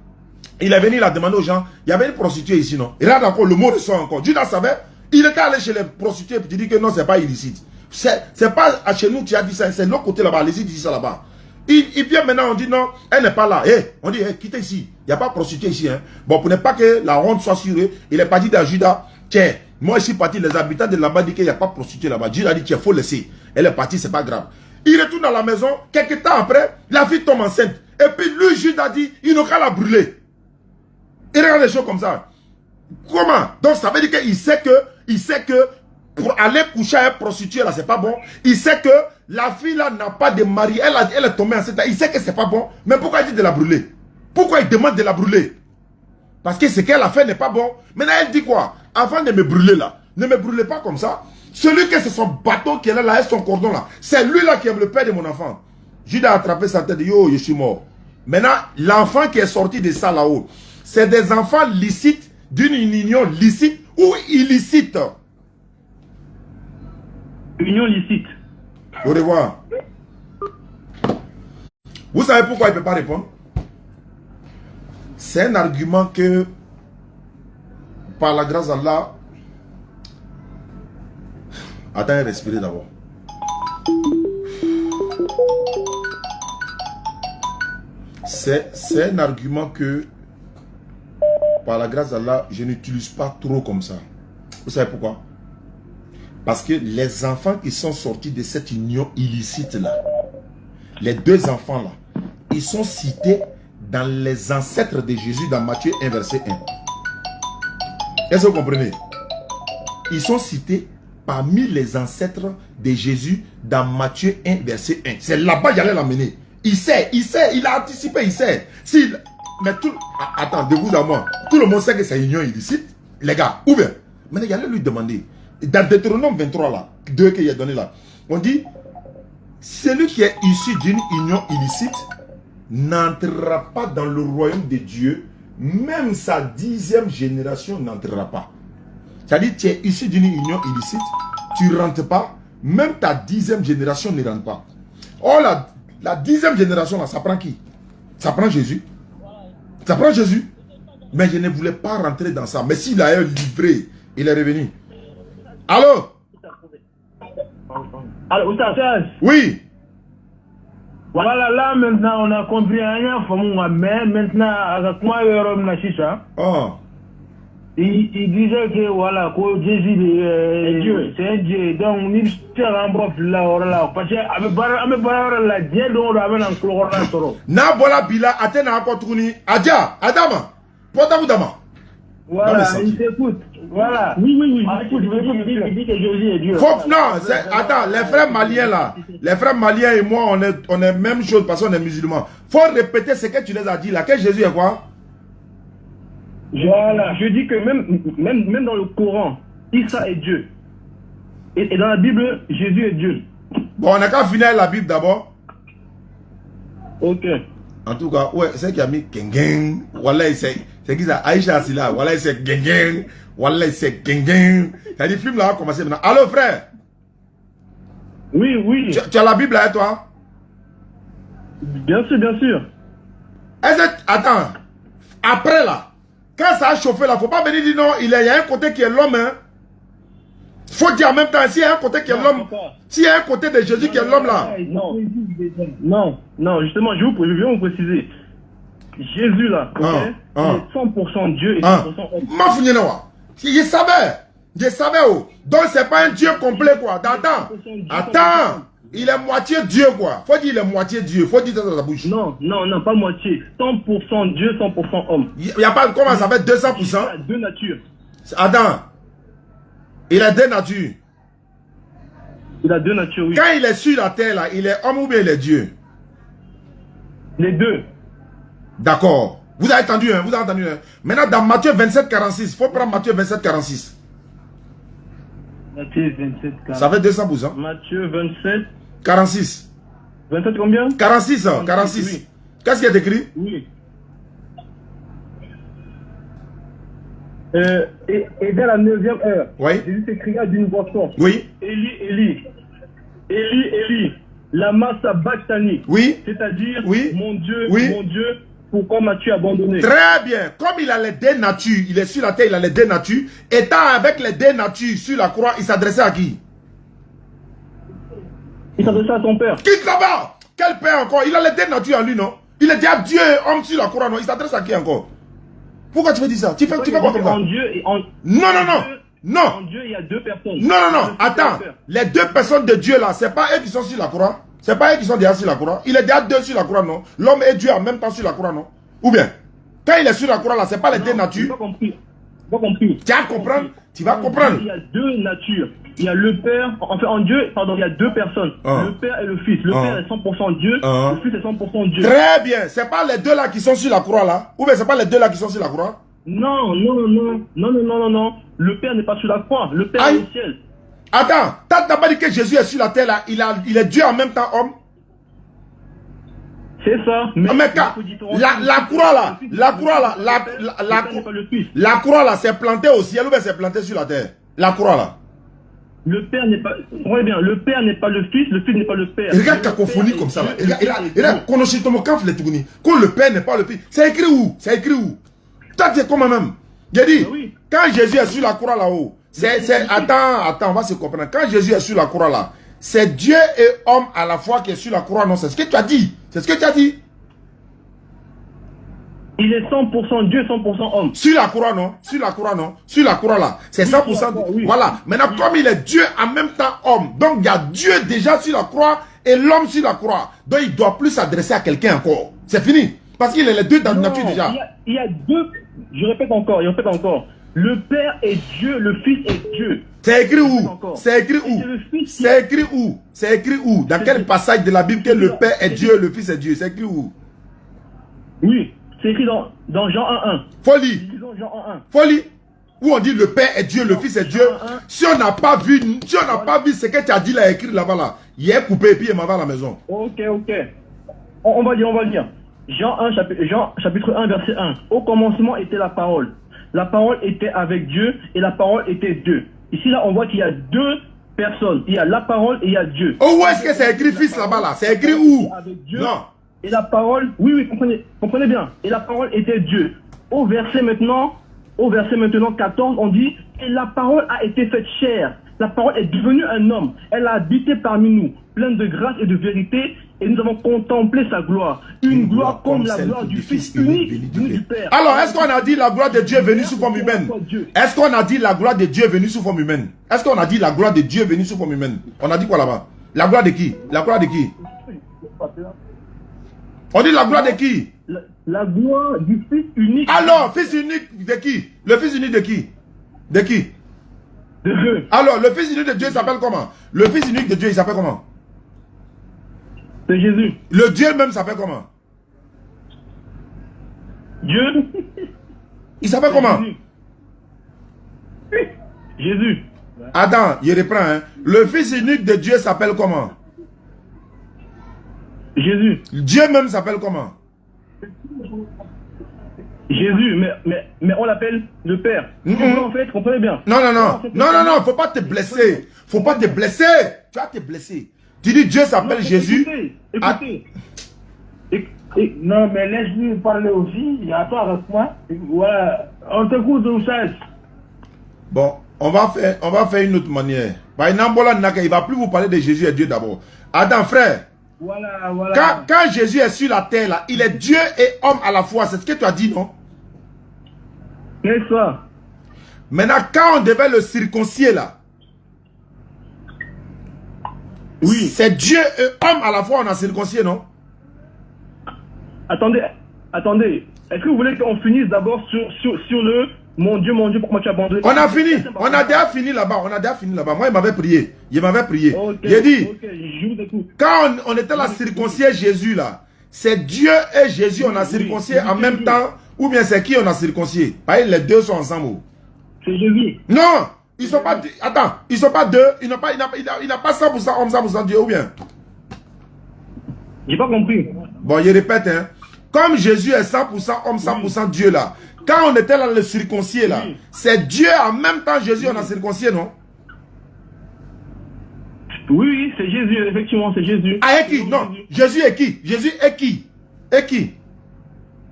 il est venu, il a demandé aux gens, il y avait une prostituée ici, non? Et là encore, le mot ressort encore. Judas savait, il était allé chez les prostituées et il dit que non, c'est pas illicite. C'est pas à chez nous tu as dit ça, c'est de l'autre côté là-bas, allez-y, dis ça là-bas. Il vient maintenant, on dit non, elle n'est pas là. On dit, quittez ici, il n'y a pas de prostituée ici. Hein. Bon, pour ne pas que la honte soit sur eux, il est parti dans Judas, tiens, moi je suis parti, les habitants de là-bas disent qu'il n'y a pas de prostituée là-bas. Judas dit, tiens, il faut laisser. Elle est partie, c'est pas grave. Il retourne dans la maison, quelques temps après, la fille tombe enceinte. Et puis lui, Judas dit, il n'a qu'à la brûler. Il regarde les choses comme ça. Comment? Donc ça veut dire qu'il sait que pour aller coucher à une prostituée là, c'est pas bon. Il sait que la fille là n'a pas de mari. Elle est tombée enceinte. Il sait que c'est pas bon. Mais pourquoi il dit de la brûler? Pourquoi il demande de la brûler? Parce que ce qu'elle a fait n'est pas bon. Maintenant elle dit quoi? Avant de me brûler là, ne me brûlez pas comme ça. Celui que c'est son bâton qui est là et son cordon là, c'est lui là qui est le père de mon enfant. Judas a attrapé sa tête et dit, yo, je suis mort. Maintenant, l'enfant qui est sorti de ça là-haut, c'est des enfants licites, d'une union licite ou illicite. Union licite. Au revoir. Vous savez pourquoi il ne peut pas répondre? C'est un argument que, par la grâce d'Allah, attends, respirez d'abord. C'est un argument que par la grâce d'Allah, je n'utilise pas trop comme ça. Vous savez pourquoi? Parce que les enfants qui sont sortis de cette union illicite-là, les deux enfants-là, ils sont cités dans les ancêtres de Jésus dans Matthieu 1, verset 1. Est-ce que vous comprenez? Ils sont cités parmi les ancêtres de Jésus dans Matthieu 1, verset 1. C'est là-bas qu'il allait l'amener. Il sait, il a anticipé, il sait. Mais tout... Attends, de vous à moi, tout le monde sait que c'est une union illicite. Les gars, ou bien, maintenant il allait lui demander, dans Deutéronome 23 là, 2 qu'il a donné là, on dit, celui qui est issu d'une union illicite n'entrera pas dans le royaume de Dieu, même sa 10e génération n'entrera pas. C'est-à-dire, tu es issu d'une union illicite, tu ne rentres pas, même ta 10e génération ne rentre pas. Oh, la 10e génération là, ça prend qui? Ça prend Jésus. Ça prend Jésus. Mais je ne voulais pas rentrer dans ça. Mais s'il a livré, il est revenu. Allô? Alors, oui. Voilà, là maintenant on a compris rien, mais maintenant avec moi il disait que voilà, que Jésus est Dieu, c'est un Dieu. Donc il se rembourse là, parce que la Dieu dont on avait un chlore là soro. Na bola bila atena akotuni adia adama pota dama. Voilà, il t'écoute. Voilà. Oui, il dit que Jésus est Dieu. Non, attends, les frères maliens là, les frères maliens et moi, on est même chose parce qu'on est musulmans. Faut répéter ce que tu les as dit là. Que Jésus est quoi? Voilà, je dis que même dans le Coran, Isa est Dieu. Et dans la Bible, Jésus est Dieu. Bon, on n'a qu'à finir la Bible d'abord. Ok. En tout cas, ouais, c'est qui a mis Gengeng. Voilà, c'est qui ça? Aïcha Silla. Voilà, c'est Gengeng. Voilà, c'est Gengeng. Il y a des films là, on commencer maintenant. Allô, frère? Oui. Tu as la Bible là, toi? Bien sûr. Attends. Après là, quand ça a chauffé là, faut pas venir dire non, il y a un côté qui est l'homme, hein. Faut dire en même temps, s'il y a un côté qui est l'homme, s'il y a un côté de Jésus qui est l'homme là. Non, justement, je vais vous préciser. Jésus là, okay, il est 100% Dieu et 100% homme. Je savais où. Donc c'est pas un Dieu complet quoi. Attends. Il est moitié Dieu quoi. Faut dire il est moitié Dieu. Faut dire ça dans sa bouche. Non, pas moitié. 100% Dieu, 100% homme. Il n'y a pas comment ça fait 200%. Il a deux natures. Adam. Il a deux natures. Il a deux natures, oui. Quand il est sur la terre là, il est homme ou bien il est Dieu? Les deux. D'accord. Vous avez entendu, hein? Maintenant dans Matthieu 27, 46. Il faut prendre Matthieu 27, 46. Matthieu 27, 46. Ça fait 200%. Matthieu 27. 46. 27 combien? 46, 46. Oui. Qu'est-ce qu'il y a écrit? Oui. Et vers la 9e heure, oui. Jésus s'écria d'une voix forte. Oui. Élie, lama sabachthani. Oui. C'est-à-dire, oui. Mon Dieu, oui. Mon Dieu, pourquoi m'as-tu abandonné? Très bien. Comme il a les deux natures, il est sur la terre, il a les deux natures. Étant avec les deux natures sur la croix, il s'adressait à qui? Il s'adressait à son père. Quitte là-bas. Quel père encore? Il a les deux natures en lui, non? Il est déjà Dieu et homme sur la croix, non? Il s'adresse à qui encore? Pourquoi tu veux dire ça? Tu fais quoi comme ça? En Dieu et en... Non. En Dieu, il y a deux personnes. Non. Attends. Les deux personnes de Dieu là, c'est pas eux qui sont sur la croix. C'est pas eux qui sont déjà sur la croix. Il est déjà deux sur la croix, non? L'homme et Dieu en même temps sur la croix, non? Ou bien, quand il est sur la croix là, c'est pas les deux natures. Pas compris. Tu vas comprendre? Tu vas comprendre. Il y a deux natures. Il y a le Père, enfin en Dieu, pardon, il y a deux personnes. Le Père et le Fils. Le Père est 100% Dieu, le Fils est 100% Dieu. Très bien. C'est pas les deux là qui sont sur la croix là? Ou bien c'est pas les deux là qui sont sur la croix? Non. Le Père n'est pas sur la croix. Le Père est au ciel. Attends, t'as pas dit que Jésus est sur la terre là, il est Dieu en même temps homme? C'est ça. Mais la croix là, la croix là, c'est planté au ciel ou bien c'est planté sur la terre? La croix là. Le Père n'est pas... Ouais, bien, le Père n'est pas le Fils n'est pas le Père. Il regarde cacophonie comme ça là. Il regarde, quand le Père n'est pas le Fils. C'est écrit où? Toi, tu es comme même. J'ai dit, quand Jésus est sur la croix là-haut, attends, on va se comprendre. Quand Jésus est sur la croix là, c'est Dieu et homme à la fois qui est sur la croix. Non, c'est ce que tu as dit. Il est 100% Dieu, 100% homme. Sur la croix, non? Sur la croix, non? Sur la croix, là. C'est 100%. Oui. Voilà. Maintenant, comme il est Dieu en même temps homme, donc il y a Dieu déjà sur la croix et l'homme sur la croix. Donc il ne doit plus s'adresser à quelqu'un encore. C'est fini. Parce qu'il est les deux dans la nature déjà. Il y a deux. Je répète encore. Le Père est Dieu, le Fils est Dieu. C'est écrit où? C'est écrit où? C'est écrit où? C'est écrit où? Dans quel passage de la Bible que le Père est Dieu, le Fils est Dieu? C'est écrit où? Oui, c'est écrit dans Jean 1.1. Folie. Folie. Où on dit le Père est Dieu, le Fils est Dieu. Si on n'a pas vu, ce que tu as dit là, écrit là-bas là, il est coupé et puis il m'en va à la maison. Ok. On va dire. Jean 1, chapitre 1, verset 1. Au commencement était la parole. La parole était avec Dieu et la parole était Dieu. Ici là, on voit qu'il y a deux personnes. Il y a la parole et il y a Dieu. Oh, où est-ce que c'est écrit fils là-bas là? C'est écrit où? Avec Dieu. Non. Et la parole, oui, comprenez bien. Et la parole était Dieu. Au verset maintenant 14, on dit, et la parole a été faite chair. La parole est devenue un homme. Elle a habité parmi nous, pleine de grâce et de vérité, et nous avons contemplé sa gloire. Une gloire comme la gloire du Fils unique du Père. Alors, est-ce qu'on a dit la gloire de Dieu est venue sous forme humaine? Est-ce qu'on a dit la gloire de Dieu est venue sous forme humaine? Est-ce qu'on a dit la gloire de Dieu est venue sous forme humaine? On a dit quoi là-bas? La gloire de qui? La gloire de qui? On dit la gloire de qui? La gloire du Fils unique. Alors, Fils unique de qui? Le Fils unique de qui? De qui? De Dieu. Alors, le Fils unique de Dieu s'appelle comment? Le Fils unique de Dieu, il s'appelle comment? C'est Jésus. Le Dieu même s'appelle comment? Dieu. Il s'appelle comment? Jésus. Attends, il reprend. Hein. Le Fils unique de Dieu s'appelle comment? Jésus. Dieu même s'appelle comment? Jésus, mais on l'appelle le Père. En fait, comprenez bien. Non, faut pas te blesser. Faut pas te blesser. Tu vas te blesser. Tu dis Dieu s'appelle Jésus. Écoutez. Non, mais laisse-lui parler aussi. Il y a toi avec moi. Voilà. On t'écoute au sage. Bon, on va faire une autre manière. Il va plus vous parler de Jésus et Dieu d'abord. Attends, frère. Voilà. Quand Jésus est sur la terre, là, il est Dieu et homme à la fois. C'est ce que tu as dit, non? C'est ça. Maintenant, quand on devait le circoncier, là, oui, c'est Dieu et homme à la fois, on a circoncié, non? Attendez. Est-ce que vous voulez qu'on finisse d'abord sur le mon Dieu, pourquoi tu as abandonné? On a fini. On a déjà fini là-bas. Moi, il m'avait prié. Okay, il a dit, je vous écoute. Quand on était là circoncier Jésus, là, c'est Dieu et Jésus, on a circoncié en même temps, ou bien c'est qui on a circoncié? Les deux sont ensemble. C'est Jésus. Non, ils sont pas. Attends, ils sont pas deux. Il n'a pas 100% homme, 100% Dieu, ou bien? J'ai pas compris. Bon, je répète, hein. Comme Jésus est 100% homme, 100% Dieu, là. Quand on était là le circoncier, là, c'est Dieu en même temps Jésus, on a circoncié, non? Oui, c'est Jésus, effectivement, c'est Jésus. Ah, et qui? Non, Jésus est qui? Jésus est qui?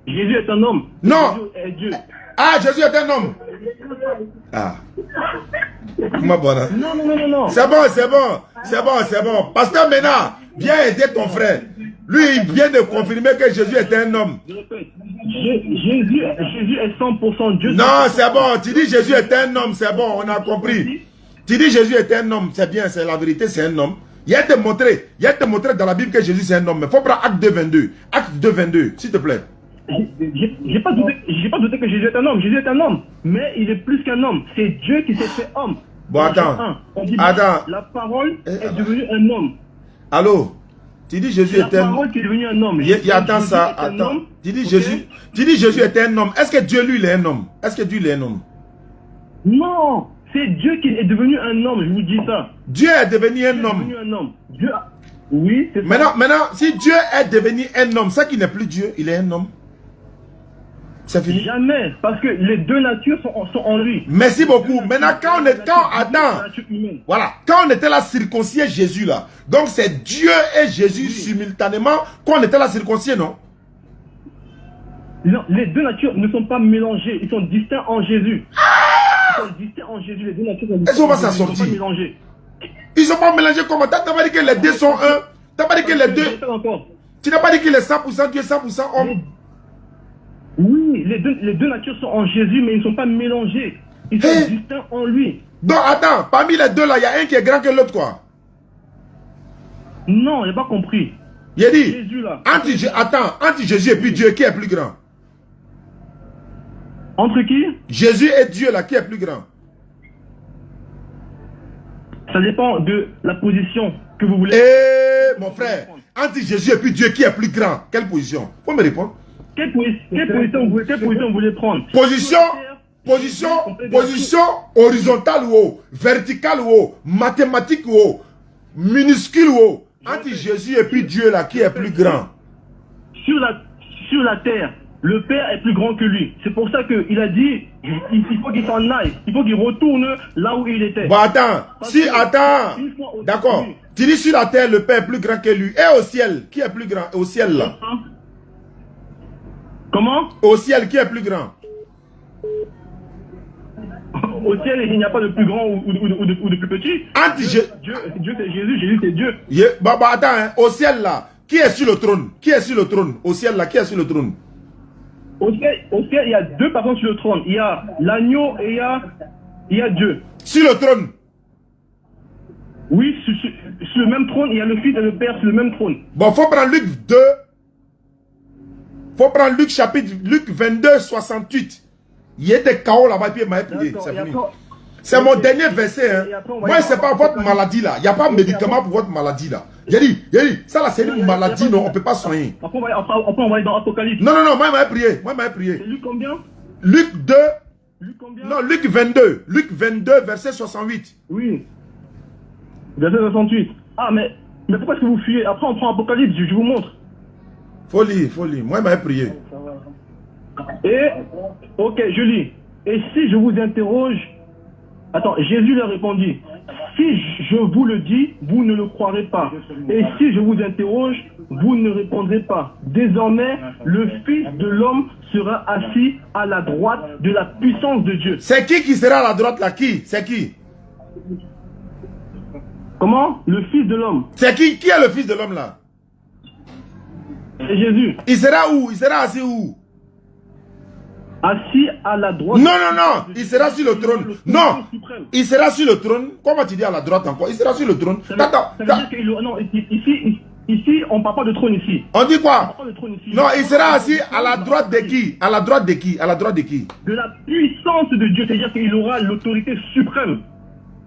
Jésus est un homme. Non. Jésus est Dieu. Ah, Jésus est un homme. Ah. Non. C'est bon. Pasteur Ménard, viens aider ton frère. Lui, il vient de confirmer que Jésus est un homme. Je répète, Jésus est 100% Dieu. Non, c'est bon. Tu dis Jésus est un homme, c'est bon, on a compris. Tu dis Jésus est un homme, c'est bien, c'est la vérité, c'est un homme. Il y a te montrer dans la Bible que Jésus c'est un homme. Mais il faut prendre Acte 2.22. Acte 2.22, s'il te plaît. J'ai pas douté que Jésus est un homme. Jésus est un homme, mais il est plus qu'un homme. C'est Dieu qui s'est fait homme. Bon, attends. La parole est devenue un homme. Allô? Tu dis Jésus est un homme. La parole qui est devenue un homme. Attends ça, attends. Tu dis Jésus est un homme. Est-ce que Dieu lui il est un homme? Non, c'est Dieu qui est devenu un homme, je vous dis ça. Dieu est devenu un homme. Oui, c'est ça. Maintenant, si Dieu est devenu un homme, ça qui n'est plus Dieu, il est un homme. C'est fini. Jamais, parce que les deux natures sont en lui. Merci beaucoup. Maintenant, quand on était là circoncier Jésus là, donc c'est Dieu et Jésus simultanément qu'on était là circoncier, non? Non, les deux natures ne sont pas mélangées, ils sont distincts en Jésus. Ils sont distincts en Jésus, les deux natures sont distinctes. Est-ce qu'on va s'en sortir? Ils ne sont pas mélangés comment? Tu n'as pas dit que les deux sont un? Tu n'as pas dit que les deux... Tu n'as pas dit qu'il est 100% Dieu, 100% homme? Oui, les deux natures sont en Jésus, mais ils ne sont pas mélangés. Ils sont distincts en lui. Donc, attends, parmi les deux là, il y a un qui est grand que l'autre, quoi. Non, il n'a pas compris. Il a dit, Jésus, là. entre Jésus et puis Dieu, qui est plus grand? Entre qui? Jésus et Dieu, là, qui est plus grand? Ça dépend de la position que vous voulez. Eh, mon frère, entre Jésus et puis Dieu, qui est plus grand? Quelle position? Faut me répondre. Quelle position vous voulez prendre? Position horizontale ou haut, verticale ou haut, mathématique ou haut, minuscule ou haut. Entre Jésus et puis Dieu, là, qui est plus grand? Sur la terre, le Père est plus grand que lui. C'est pour ça qu'il a dit, il faut qu'il s'en aille. Il faut qu'il retourne là où il était. Bon, attends. D'accord. Tu dis sur la terre, le Père est plus grand que lui. Et au ciel, qui est plus grand? Au ciel, là. Comment? Au ciel, qui est plus grand? Au ciel, il n'y a pas de plus grand ou de plus petit. Dieu c'est Jésus, Jésus c'est Dieu. Attends, hein. Au ciel, là, qui est sur le trône? Qui est sur le trône? Au ciel, là, qui est sur le trône? Au ciel, il y a deux personnes sur le trône. Il y a l'agneau et il y a Dieu. Sur le trône? Oui, sur le même trône, il y a le Fils et le Père sur le même trône. Bon, faut prendre Luc 2. Faut prendre Luc 22, 68. Il était KO là-bas, puis il m'a prié. C'est mon dernier verset. Hein. Moi, c'est pas votre maladie là. Il n'y a pas de médicament pour votre maladie là. J'ai dit, ça là, c'est une maladie, non, on ne peut pas soigner. Après, on va aller dans Apocalypse. Non, moi, il m'a prié. C'est Luc combien? Luc 2. Luc combien? Non, Luc 22. Luc 22, verset 68. Oui. Verset 68. Ah, mais pourquoi est-ce que vous fuyez? Après, on prend Apocalypse, je vous montre. Faut lire. Moi, il m'a prié. Et, ok, je lis. Et si je vous interroge, attends, Jésus leur répondit, si je vous le dis, vous ne le croirez pas. Et si je vous interroge, vous ne répondrez pas. Désormais, le Fils de l'homme sera assis à la droite de la puissance de Dieu. C'est qui sera à la droite là? C'est qui? Comment? Le Fils de l'homme. C'est qui? Qui est le Fils de l'homme là? C'est Jésus. Il sera où? Il sera assis où? Assis à la droite. Non. Il sera sur le trône. Non. Il sera sur le trône. Comment tu dis à la droite encore? Il sera sur le trône. Ça veut dire qu'il non, ici, on ne parle pas de trône ici. On dit quoi? On parle de trône ici. Non, il sera assis à la droite de qui? À la droite de qui? À la droite de qui? De la puissance de Dieu. C'est-à-dire qu'il aura l'autorité suprême.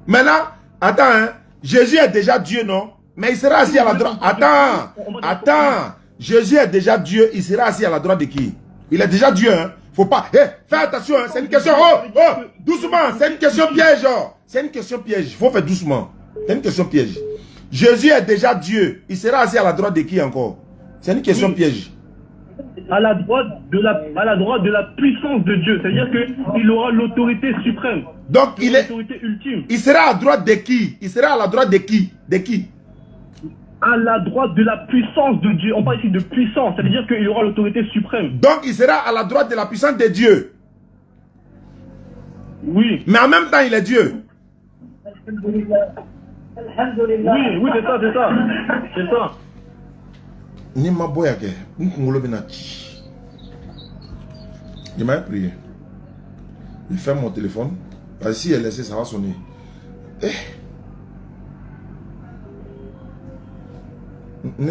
Maintenant, attends, hein. Jésus est déjà Dieu, non? Mais il sera assis à la droite. Attends. Jésus est déjà Dieu. Il sera assis à la droite de qui? Il est déjà Dieu, hein. Faut pas. Fais attention, hein. C'est une question. Doucement. C'est une question piège. C'est une question piège. Faut faire doucement. C'est une question piège. Jésus est déjà Dieu. Il sera assis à la droite de qui encore? C'est une question piège. À la droite de la puissance de Dieu. C'est-à-dire qu'il aura l'autorité suprême. Donc il est l'autorité ultime. Il sera à droite de qui? Il sera à la droite de qui? De qui? À la droite de la puissance de Dieu. On parle ici de puissance. Ça veut dire qu'il aura l'autorité suprême. Donc il sera à la droite de la puissance de Dieu. Oui. Mais en même temps, il est Dieu. Oui, c'est ça. C'est ça. Nima boyake, nkungolo benati. Il m'a prié. Il ferme mon téléphone. Parce que si elle laisse, ça va sonner. On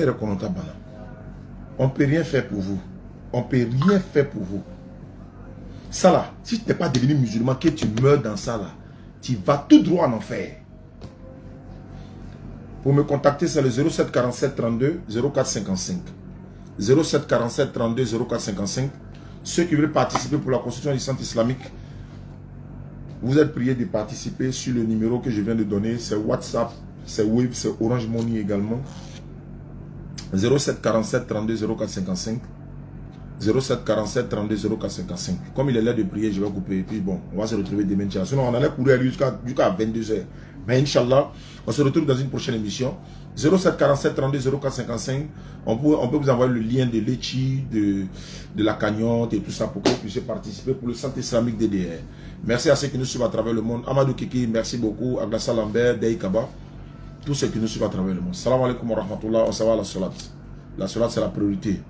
ne peut rien faire pour vous. On ne peut rien faire pour vous. Ça là, si tu n'es pas devenu musulman, que tu meurs dans ça là, tu vas tout droit en enfer. Pour me contacter, c'est le 07 47 32 04 55. 07 47 32 04 55. Ceux qui veulent participer pour la construction du centre islamique, vous êtes priés de participer sur le numéro que je viens de donner. C'est WhatsApp, c'est Wave, c'est Orange Money également. 07 47 32 04 55. 07 47 32 04 55. Comme il est l'heure de prier, je vais couper. Et puis bon, on va se retrouver demain. Sinon, on allait courir jusqu'à 22h. Mais Inch'Allah, on se retrouve dans une prochaine émission. 07 47 32 04 55. On peut vous envoyer le lien de l'Echi, de la cagnotte et tout ça pour que vous puissiez participer pour le centre islamique DDR. Merci à ceux qui nous suivent à travers le monde. Amadou Kiki, merci beaucoup. Aglassa Lambert, Dei Kaba. Tous ceux qui nous suivent à travers le monde. Salam alaikum wa rahmatullah. On s'en va à la salat. La salat, c'est la priorité.